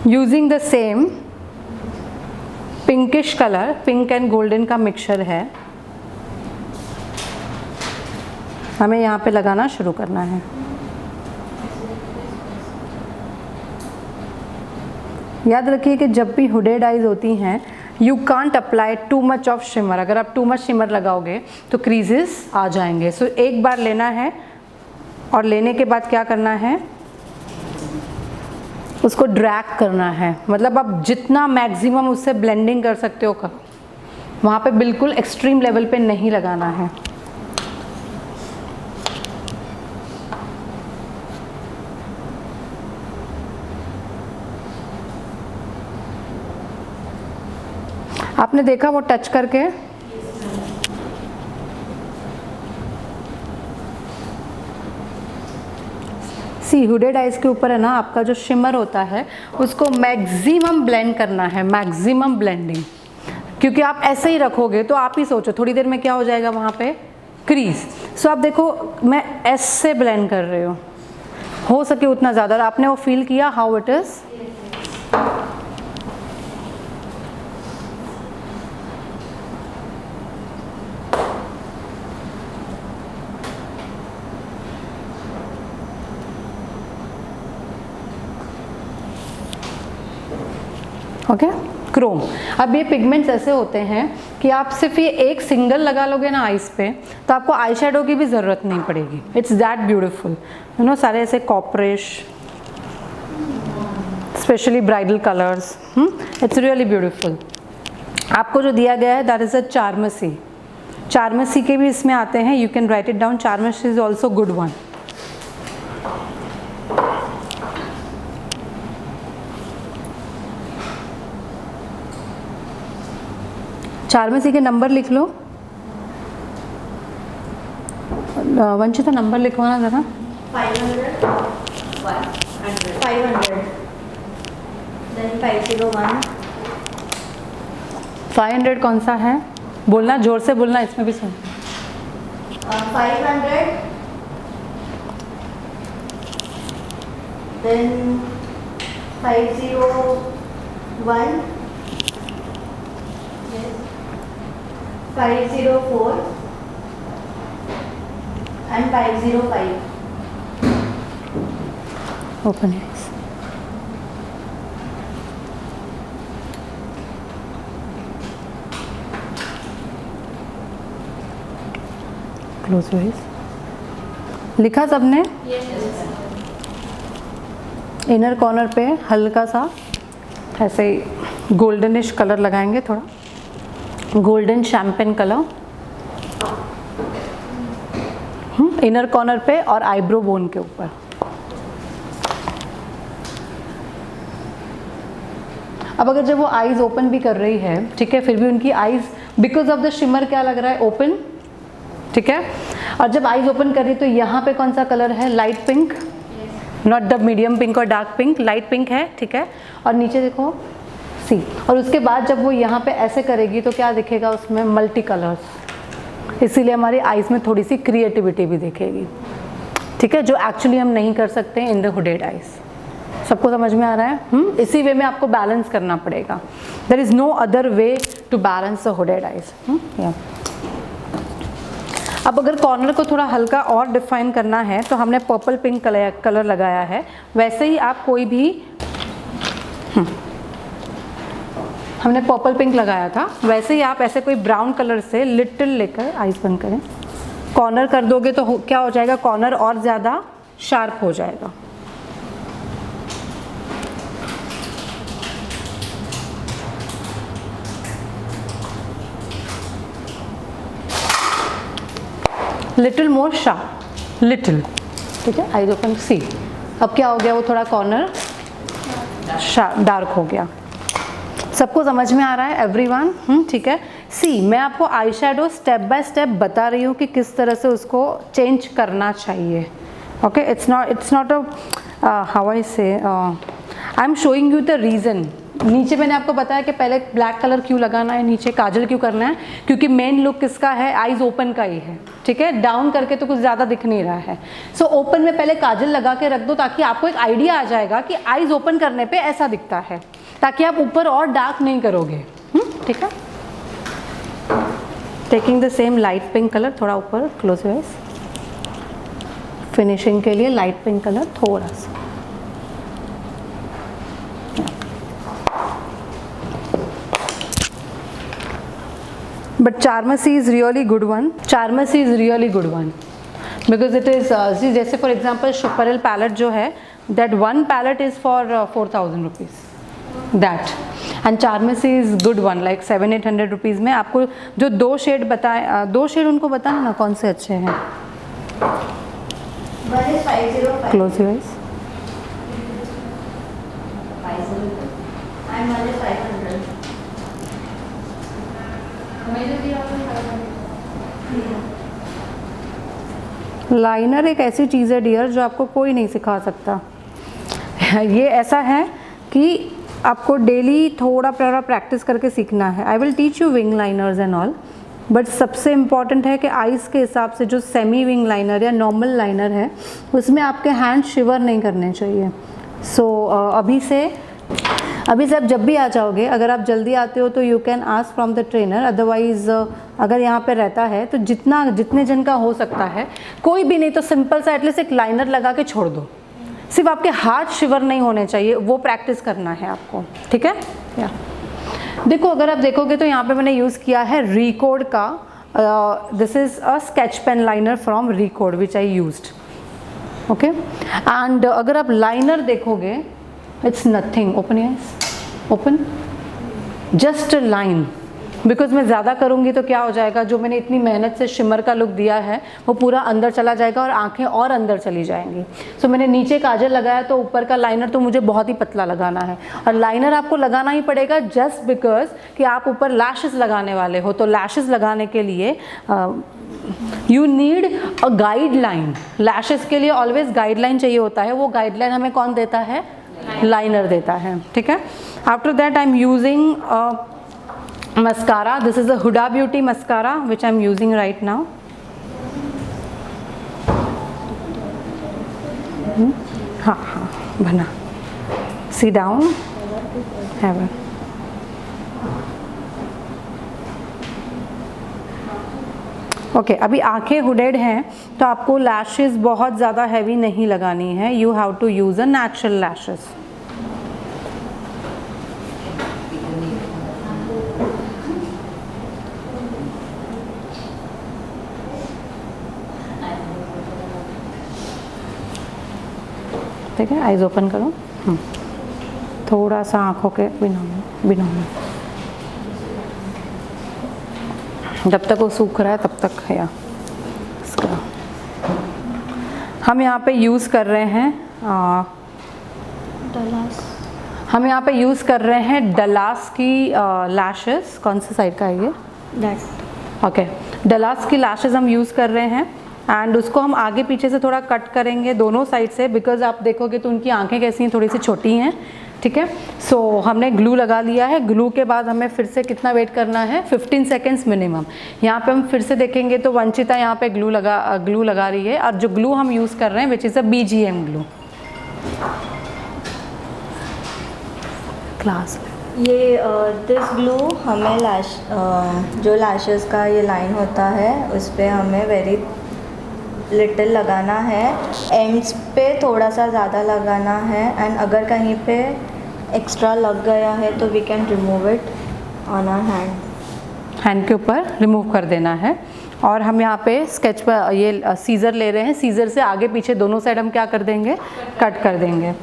using the same pinkish colour, pink and golden का मिक्सचर है, हमें यहाँ पे लगाना शुरू करना है। याद रखिए कि जब भी हुडेड आइज होती हैं, you can't apply too much of shimmer. अगर आप टू मच शिमर लगाओगे तो क्रीजेस आ जाएंगे। सो एक बार लेना है, और लेने के बाद क्या करना है? उसको ड्रैग करना है, मतलब आप जितना मैक्सिमम उससे ब्लेंडिंग कर सकते हो करो, वहाँ पे बिल्कुल एक्सट्रीम लेवल पे नहीं लगाना है। आपने देखा वो टच करके? सी हुडेड आइज के ऊपर है ना, आपका जो शिमर होता है उसको मैक्सिमम ब्लेंड करना है, मैक्सिमम ब्लेंडिंग। क्योंकि आप ऐसे ही रखोगे तो आप ही सोचो थोड़ी देर में क्या हो जाएगा वहाँ पे? क्रीज। सो आप देखो मैं एस से ब्लेंड कर रही हूँ, हो सके उतना ज़्यादा। और आपने वो फील किया how it is? Okay, Chrome. अब ये पिगमेंट्स ऐसे होते हैं कि आप सिर्फ ये एक सिंगल लगा लोगे ना आइज पे, तो आपको आई शेडो की भी ज़रूरत नहीं पड़ेगी। It's that beautiful, you know. सारे ऐसे copperish, specially bridal colours, it's really beautiful. आपको जो दिया गया है that is a Charmacy. Charmacy के भी इसमें आते हैं, you can write it down. Charmacy is also good one. Charmacy के नंबर लिख लो। वंशिता नंबर लिखवाना ज़रा। 500, 500, then 501. 500 कौन सा है? बोलना, जोर से बोलना, इसमें भी सुन। 500, then 501, yes, 504, I'm 505. Open eyes, close your eyes. लिखा सबने? इनर कॉर्नर पे हल्का सा ऐसे गोल्डनिश कलर लगाएंगे, थोड़ा golden champagne colour inner corner पे और आईब्रो बोन के ऊपर। अब अगर जब वो आईज ओपन भी कर रही है, ठीक है, फिर भी उनकी eyes because of the shimmer क्या लग रहा है, ओपन, ठीक है। और जब आईज ओपन कर रही है तो यहाँ पे कौन सा कलर है, light pink, not the medium pink और डार्क पिंक, लाइट पिंक है, ठीक है। और नीचे देखो सी, और उसके बाद जब वो यहाँ पे ऐसे करेगी तो क्या दिखेगा उसमें, मल्टी कलर्स, इसीलिए हमारी आईज में थोड़ी सी क्रिएटिविटी भी दिखेगी, ठीक है, जो एक्चुअली हम नहीं कर सकते इन द हुडेड आईज। सबको समझ में आ रहा है? इसी वे में आपको बैलेंस करना पड़ेगा। There is no other way to balance the hooded eyes. अब अगर कॉर्नर को थोड़ा हल्का और डिफाइन करना है तो हमने पर्पल पिंक कलर लगाया है, वैसे ही आप कोई भी हमने पर्पल पिंक लगाया था, वैसे ही आप ऐसे कोई ब्राउन कलर से लिटिल लेकर आईज बंद करें, कॉर्नर कर दोगे तो क्या हो जाएगा, कॉर्नर और ज़्यादा शार्प हो जाएगा। लिटिल मोर शार्प, लिटिल, ठीक है, आईज ओपन, सी। अब क्या हो गया, वो थोड़ा कॉर्नर डार्क हो गया। सबको समझ में आ रहा है एवरीवन? ठीक है। सी, मैं आपको eye shadow step by step बता रही हूँ कि किस तरह से उसको चेंज करना चाहिए। Okay, it's not a how I say, I am showing you the reason. नीचे मैंने आपको बताया कि पहले ब्लैक कलर क्यों लगाना है, नीचे काजल क्यों करना है, क्योंकि मेन लुक किसका है, आईज ओपन का ही है, ठीक है। डाउन करके तो कुछ ज़्यादा दिख नहीं रहा है। सो ओपन में पहले काजल लगा के रख दो ताकि आपको एक आइडिया आ जाएगा कि आईज ओपन करने पे ऐसा दिखता है, ताकि आप ऊपर और डार्क नहीं करोगे, ठीक है। Taking the same light pink colour थोड़ा ऊपर, क्लोज योर आईज। फिनिशिंग के लिए लाइट पिंक कलर थोड़ा सा, but Charmacy is really good one. Charmacy is really good one because it is see, जैसे for example Schuparel palette जो है, that one palette is for 4,000 rupees, that, and Charmacy is good one like 700-800 rupees में आपको जो दो शेड बताए, दो शेड उनको बताना ना कौन से अच्छे हैं। One is 505. Close your eyes. 505. And one is 500. Liner एक ऐसी चीज़ है डियर जो आपको कोई नहीं सिखा सकता। ये ऐसा है कि आपको डेली थोड़ा थोड़ा प्रैक्टिस करके सीखना है। I will teach you wing liners and all, but सबसे इम्पॉर्टेंट है कि आइज़ के हिसाब से जो सेमी विंग लाइनर या नॉर्मल लाइनर है उसमें आपके हैंड शिवर नहीं करने चाहिए। सो अभी से आप जब भी आ जाओगे, अगर आप जल्दी आते हो तो you can ask from the trainer, otherwise अगर यहाँ पे रहता है तो जितने जन का हो सकता है, कोई भी नहीं तो सिंपल सा एटलीस्ट एक लाइनर लगा के छोड़ दो। सिर्फ आपके हाथ शिवर नहीं होने चाहिए, वो प्रैक्टिस करना है आपको, ठीक है। या देखो, अगर आप देखोगे तो यहाँ पे मैंने यूज़ किया है रिकॉर्ड का, this is a sketch pen liner from record which I used, okay. And अगर आप लाइनर देखोगे, it's nothing, open yes, open, just a line, because मैं ज़्यादा करूँगी तो क्या हो जाएगा, जो मैंने इतनी मेहनत से शिमर का लुक दिया है वो पूरा अंदर चला जाएगा और आंखें और अंदर चली जाएंगी। सो मैंने नीचे काजल लगाया तो ऊपर का लाइनर तो मुझे बहुत ही पतला लगाना है, और लाइनर आपको लगाना ही पड़ेगा जस्ट बिकॉज कि आप ऊपर लैशेस लगाने वाले हो। तो लैशेस लगाने के लिए you need a guideline. Lashes के लिए ऑलवेज गाइडलाइन चाहिए होता है, वो गाइडलाइन हमें कौन देता है, लाइनर देता है, ठीक है। After that I am using mascara. This is the Huda Beauty mascara which I am using right now. हाँ बना, sit down, have a, okay अभी आंखें हुडेड हैं तो आपको लैशेस बहुत ज़्यादा हैवी नहीं लगानी है, you have to use a natural lashes. ठीक है, आइज ओपन करो। थोड़ा सा आंखों के बिना में जब तक वो सूख रहा है तब तक है इसका। हम यहाँ पे यूज़ कर रहे हैं डलास। हम यहाँ पे यूज़ कर रहे हैं डलास की लैशेस। कौन सी साइड का है ये? दैट। ओके, डलास की लैशेस हम यूज़ कर रहे हैं एंड उसको हम आगे पीछे से थोड़ा कट करेंगे दोनों साइड से, बिकॉज आप देखोगे तो उनकी आंखें कैसी हैं, थोड़ी सी छोटी हैं। ठीक है, सो हमने ग्लू लगा लिया है। ग्लू के बाद हमें फिर से कितना वेट करना है? 15 सेकेंड्स मिनिमम। यहाँ पे हम फिर से देखेंगे तो वंचिता यहाँ पे ग्लू लगा रही है, और जो ग्लू हम यूज़ कर रहे हैं विच is a BGM glue. Class ये दिस ग्लू हमें जो लैशेस का ये लाइन होता है उस पर हमें वेरी लिटिल लगाना है, एंड्स पे थोड़ा सा ज़्यादा लगाना है, एंड अगर कहीं पे एक्स्ट्रा लग गया है तो we can remove it on our hand के ऊपर रिमूव कर देना है। और हम यहाँ पे स्केच पर ये सीज़र ले रहे हैं, सीज़र से आगे पीछे दोनों साइड हम क्या कर देंगे? कट कर देंगे।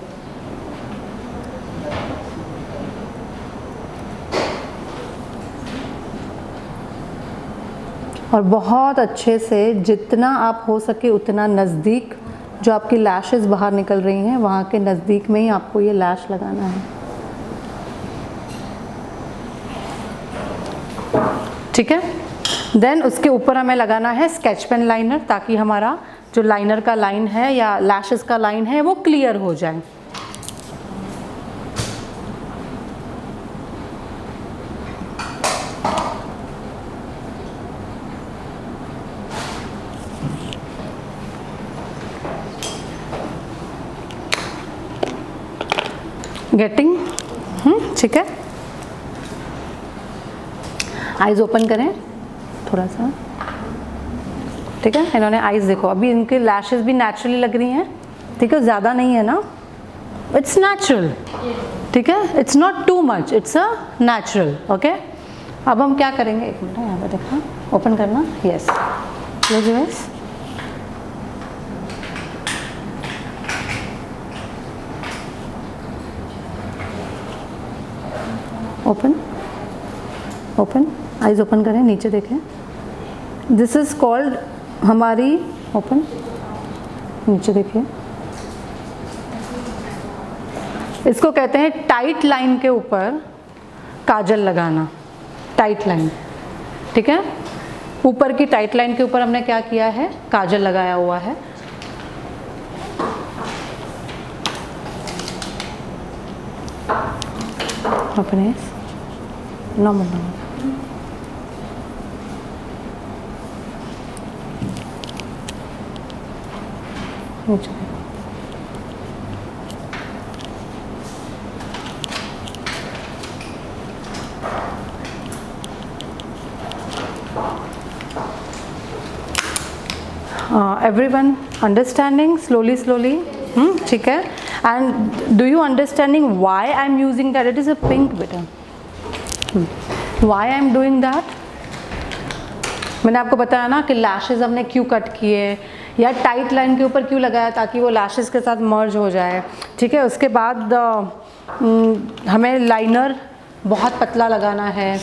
और बहुत अच्छे से जितना आप हो सके उतना नज़दीक, जो आपकी लैशेस बाहर निकल रही हैं वहाँ के नज़दीक में ही आपको ये लैश लगाना है। ठीक है, देन उसके ऊपर हमें लगाना है स्केच पेन लाइनर, ताकि हमारा जो लाइनर का लाइन है या लैशेस का लाइन है वो क्लियर हो जाए। गेटिंग? ठीक है, आइज ओपन करें थोड़ा सा। ठीक है, इन्होंने आइज देखो, अभी इनके लैशेस भी नेचुरली लग रही हैं। ठीक है, ज़्यादा नहीं है ना, इट्स नेचुरल। ठीक है, it's not too much, it's a natural. Okay, अब हम क्या करेंगे? एक मिनट, यहाँ पे देखना, ओपन करना। Yes, close your eyes. Open eyes open करें, नीचे देखें। दिस इज कॉल्ड हमारी ओपन, नीचे देखिए, इसको कहते हैं टाइट लाइन के ऊपर काजल लगाना। टाइट लाइन, ठीक है, ऊपर की टाइट लाइन के ऊपर हमने क्या किया है? काजल लगाया हुआ है। अपने नॉर्मल everyone understanding? slowly ठीक है, and do you understanding why I'm using that? It is a pink beta. Why I'm doing that? मैंने आपको बताया ना कि लैशेस हमने क्यों कट किए या टाइट लाइन के ऊपर क्यों लगाया, ताकि वो लैशेस के साथ मर्ज हो जाए। ठीक है, उसके बाद हमें लाइनर बहुत पतला लगाना है।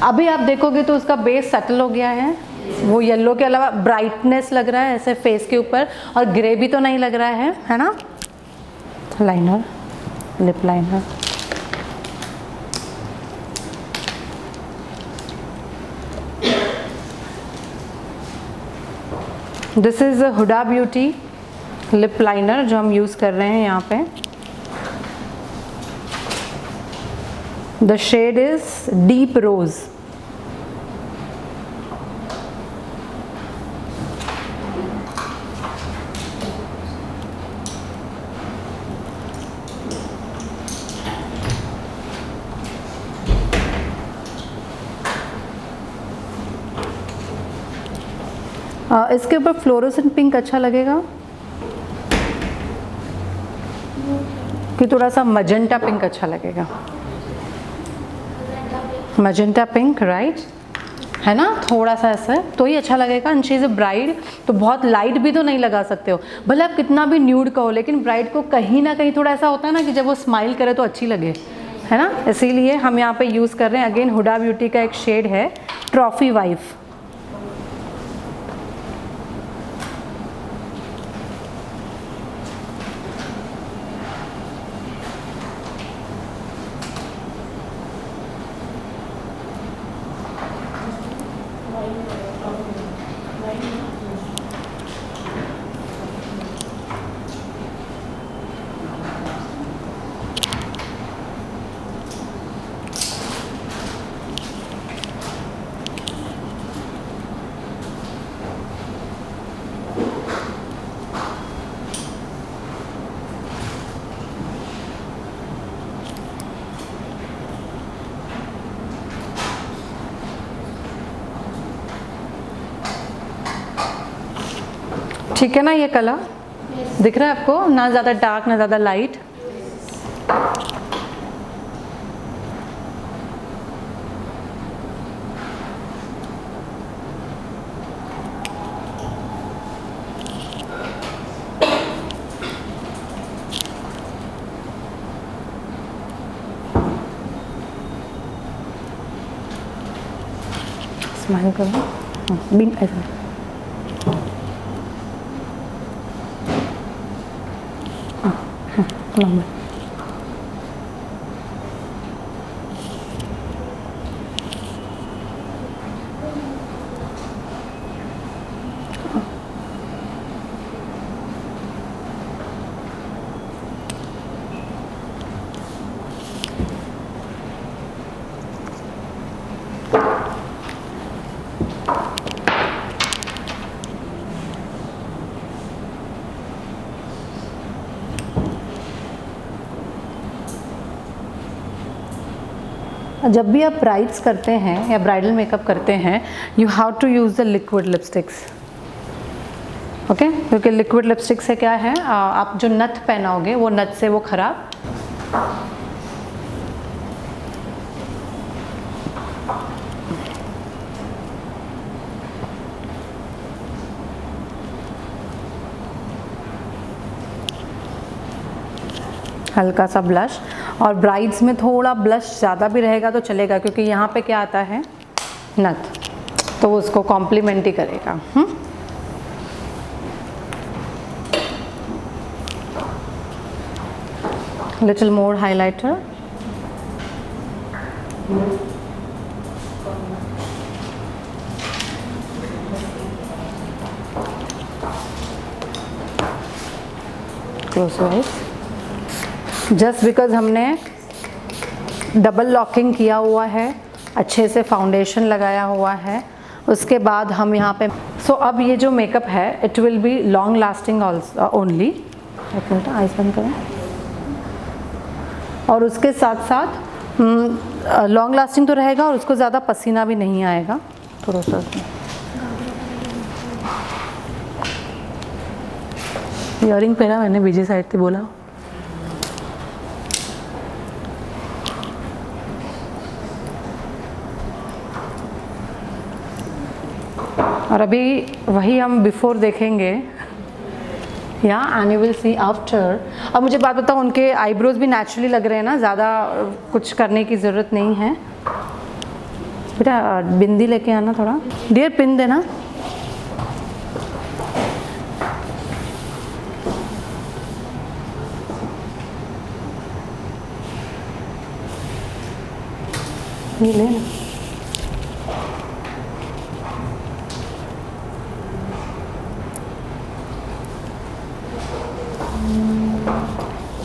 अभी आप देखोगे तो उसका बेस सेटल हो गया है, वो येलो के अलावा ब्राइटनेस लग रहा है ऐसे फेस के ऊपर, और ग्रे भी तो नहीं लग रहा है ना। Liner, lip liner, this is Huda beauty lip liner जो हम यूज़ कर रहे हैं यहाँ पे। The shade is deep rose. इसके ऊपर फ्लोरोसेंट पिंक अच्छा लगेगा कि थोड़ा सा मजेंटा पिंक अच्छा लगेगा? मजेंटा पिंक, राइट, है ना, थोड़ा सा ऐसा तो ही अच्छा लगेगा। And she is a bride, तो बहुत लाइट भी तो नहीं लगा सकते हो, भले आप कितना भी न्यूड कहो, लेकिन ब्राइड को कहीं ना कहीं थोड़ा ऐसा होता है ना कि जब वो स्माइल करे तो अच्छी लगे, है ना। इसीलिए हम यहाँ पे यूज़ कर रहे हैं। अगेन हुडा ब्यूटी का एक शेड है ट्रॉफी वाइफ। ठीक है ना, ये कलर दिख रहा है आपको, ना ज़्यादा डार्क ना ज़्यादा लाइट। स्माइल करो, बिन ऐसा नॉर्मल। जब भी आप ब्राइड्स करते हैं या ब्राइडल मेकअप करते हैं, you have to use the liquid lipsticks, okay, क्योंकि लिक्विड लिपस्टिक से क्या है, आप जो नथ पहनाओगे वो नथ से वो खराब। हल्का सा ब्लश, और ब्राइड्स में थोड़ा ब्लश ज़्यादा भी रहेगा तो चलेगा, क्योंकि यहाँ पे क्या आता है, नथ, तो वो उसको कॉम्प्लीमेंट ही करेगा। Little more highlighter, close eyes. Just because हमने डबल लॉकिंग किया हुआ है, अच्छे से फाउंडेशन लगाया हुआ है, उसके बाद हम यहाँ पे अब ये जो मेकअप है it will be long lasting only. एक मिनट, आइज बंद करें। और उसके साथ साथ लॉन्ग लास्टिंग तो रहेगा और उसको ज़्यादा पसीना भी नहीं आएगा। थोड़ा सा ईयरिंग पहना मैंने, बीजी साइड से बोला। और अभी वही हम बिफोर देखेंगे या and you will C after. अब मुझे बात बताओ, उनके आईब्रोज भी नेचुरली लग रहे हैं ना, ज़्यादा कुछ करने की ज़रूरत नहीं है। बेटा बिंदी लेके आना थोड़ा, डियर पिन देना। ये ले ना।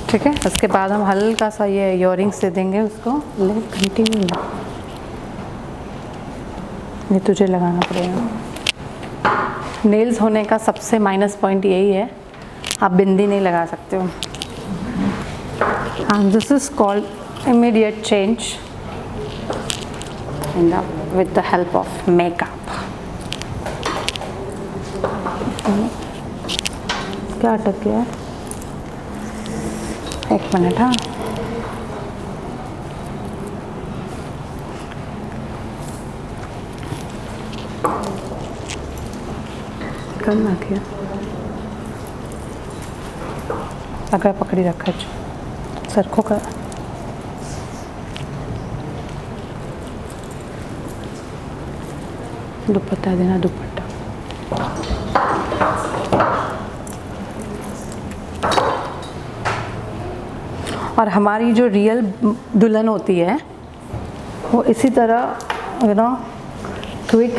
ठीक है, उसके बाद हम हल्का सा ये इयरिंग्स दे देंगे उसको। ले कंटिन्यू, ये तुझे लगाना पड़ेगा। नेल्स होने का सबसे माइनस पॉइंट यही है, आप बिंदी नहीं लगा सकते हो। And this is called immediate change with the help of makeup. क्या अटक गया? एक मिनट। हाँ, करना क्या? अगर पकड़ी रखा सरखों का दुपट्टा देना, दुपट्टा। और हमारी जो रियल दुल्हन होती है वो इसी तरह यू नो क्विक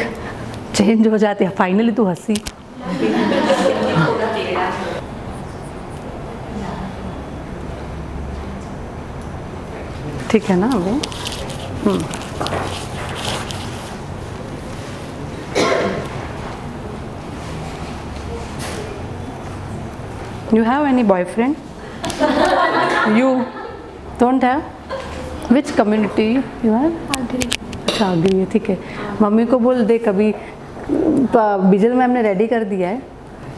चेंज हो जाती है। फाइनली तू हंसी। ठीक है ना अभी? You have any boyfriend? You don't have? Which community you have? अच्छा आगरी है, ठीक है। मम्मी को बोल दे कभी बिजल मैम ने रेडी कर दिया है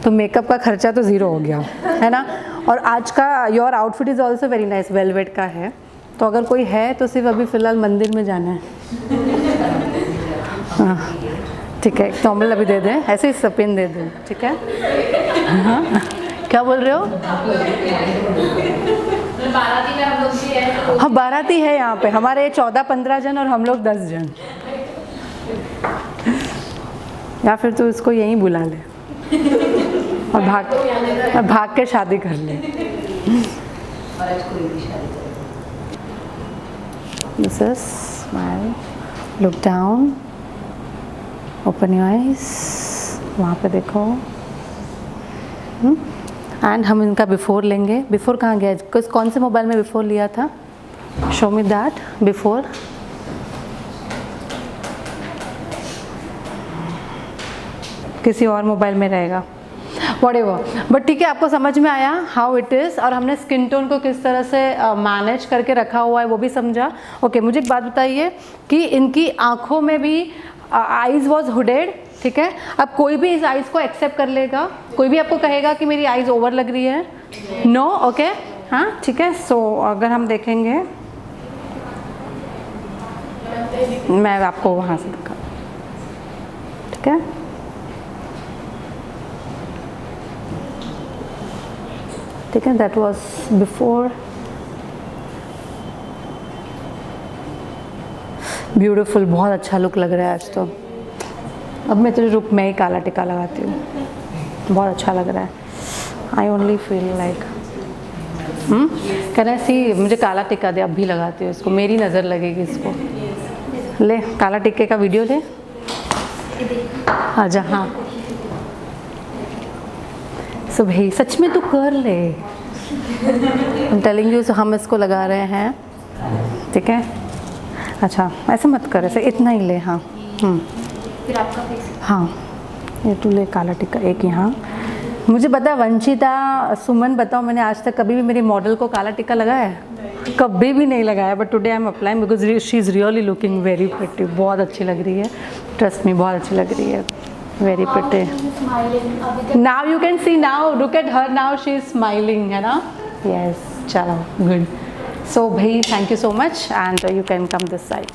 तो मेकअप का खर्चा तो ज़ीरो हो गया है ना। और आज का your outfit is also very nice, velvet का है। तो अगर कोई है तो सिर्फ अभी फ़िलहाल मंदिर में जाना है। हाँ ठीक है, नॉर्मल अभी दे दें, ऐसे ही सपिन दे दें, ठीक है। हाँ क्या बोल रहे हो? बाराती में हम लोग भी है। हाँ बाराती है यहाँ पे, हमारे 14-15 जन और हम लोग 10 जन। या फिर तू इसको यहीं बुला ले और भाग के शादी कर ले। This is smile, look down, open your eyes, वहाँ पे देखो। एंड हम इनका बिफोर लेंगे। बिफोर कहाँ गया? कौन से मोबाइल में बिफोर लिया था? Show me that before. किसी और मोबाइल में रहेगा, व्हाटएवर, बट ठीक है, आपको समझ में आया हाउ इट इज़। और हमने स्किन टोन को किस तरह से मैनेज करके रखा हुआ है वो भी समझा। ओके मुझे एक बात बताइए कि इनकी आँखों में भी आइज़ वॉज हुडेड, ठीक है। अब कोई भी इस आइज़ को एक्सेप्ट कर लेगा? कोई भी आपको कहेगा कि मेरी आइज़ ओवर लग रही है? नो, ओके हाँ ठीक है। सो अगर हम देखेंगे, मैं आपको वहाँ से दिखा, ठीक है। ठीक है, दैट वॉज बिफोर। ब्यूटीफुल, बहुत अच्छा लुक लग रहा है आज तो। अब मैं तेरे रूप में ही काला टिक्का लगाती हूँ, बहुत अच्छा लग रहा है। आई ओनली फील लाइक कहना सी मुझे काला टिक्का दे, अब भी लगाती हूँ इसको, मेरी नज़र लगेगी इसको। ले काला टिक्के का वीडियो ले, आजा। हाँ सो भाई सच में तू कर ले, I'm telling you। हम इसको लगा रहे हैं, ठीक है। अच्छा ऐसे मत कर, ऐसे इतना ही ले। हाँ फिर आपका फेस। हाँ ये तू ले काला टिक्का एक यहाँ। मुझे पता है वंशिता, सुमन, बताओ मैंने आज तक कभी भी मेरी मॉडल को काला टिक्का लगाया है? कभी भी नहीं लगाया, but today I am applying because she is really looking very pretty. बहुत अच्छी लग रही है, ट्रस्ट मी, बहुत अच्छी लग रही है, very pretty. Now you can C, now look at her, now she is smiling, है ना। यस चलो गुड। सो भाई thank you so much and you can come this side.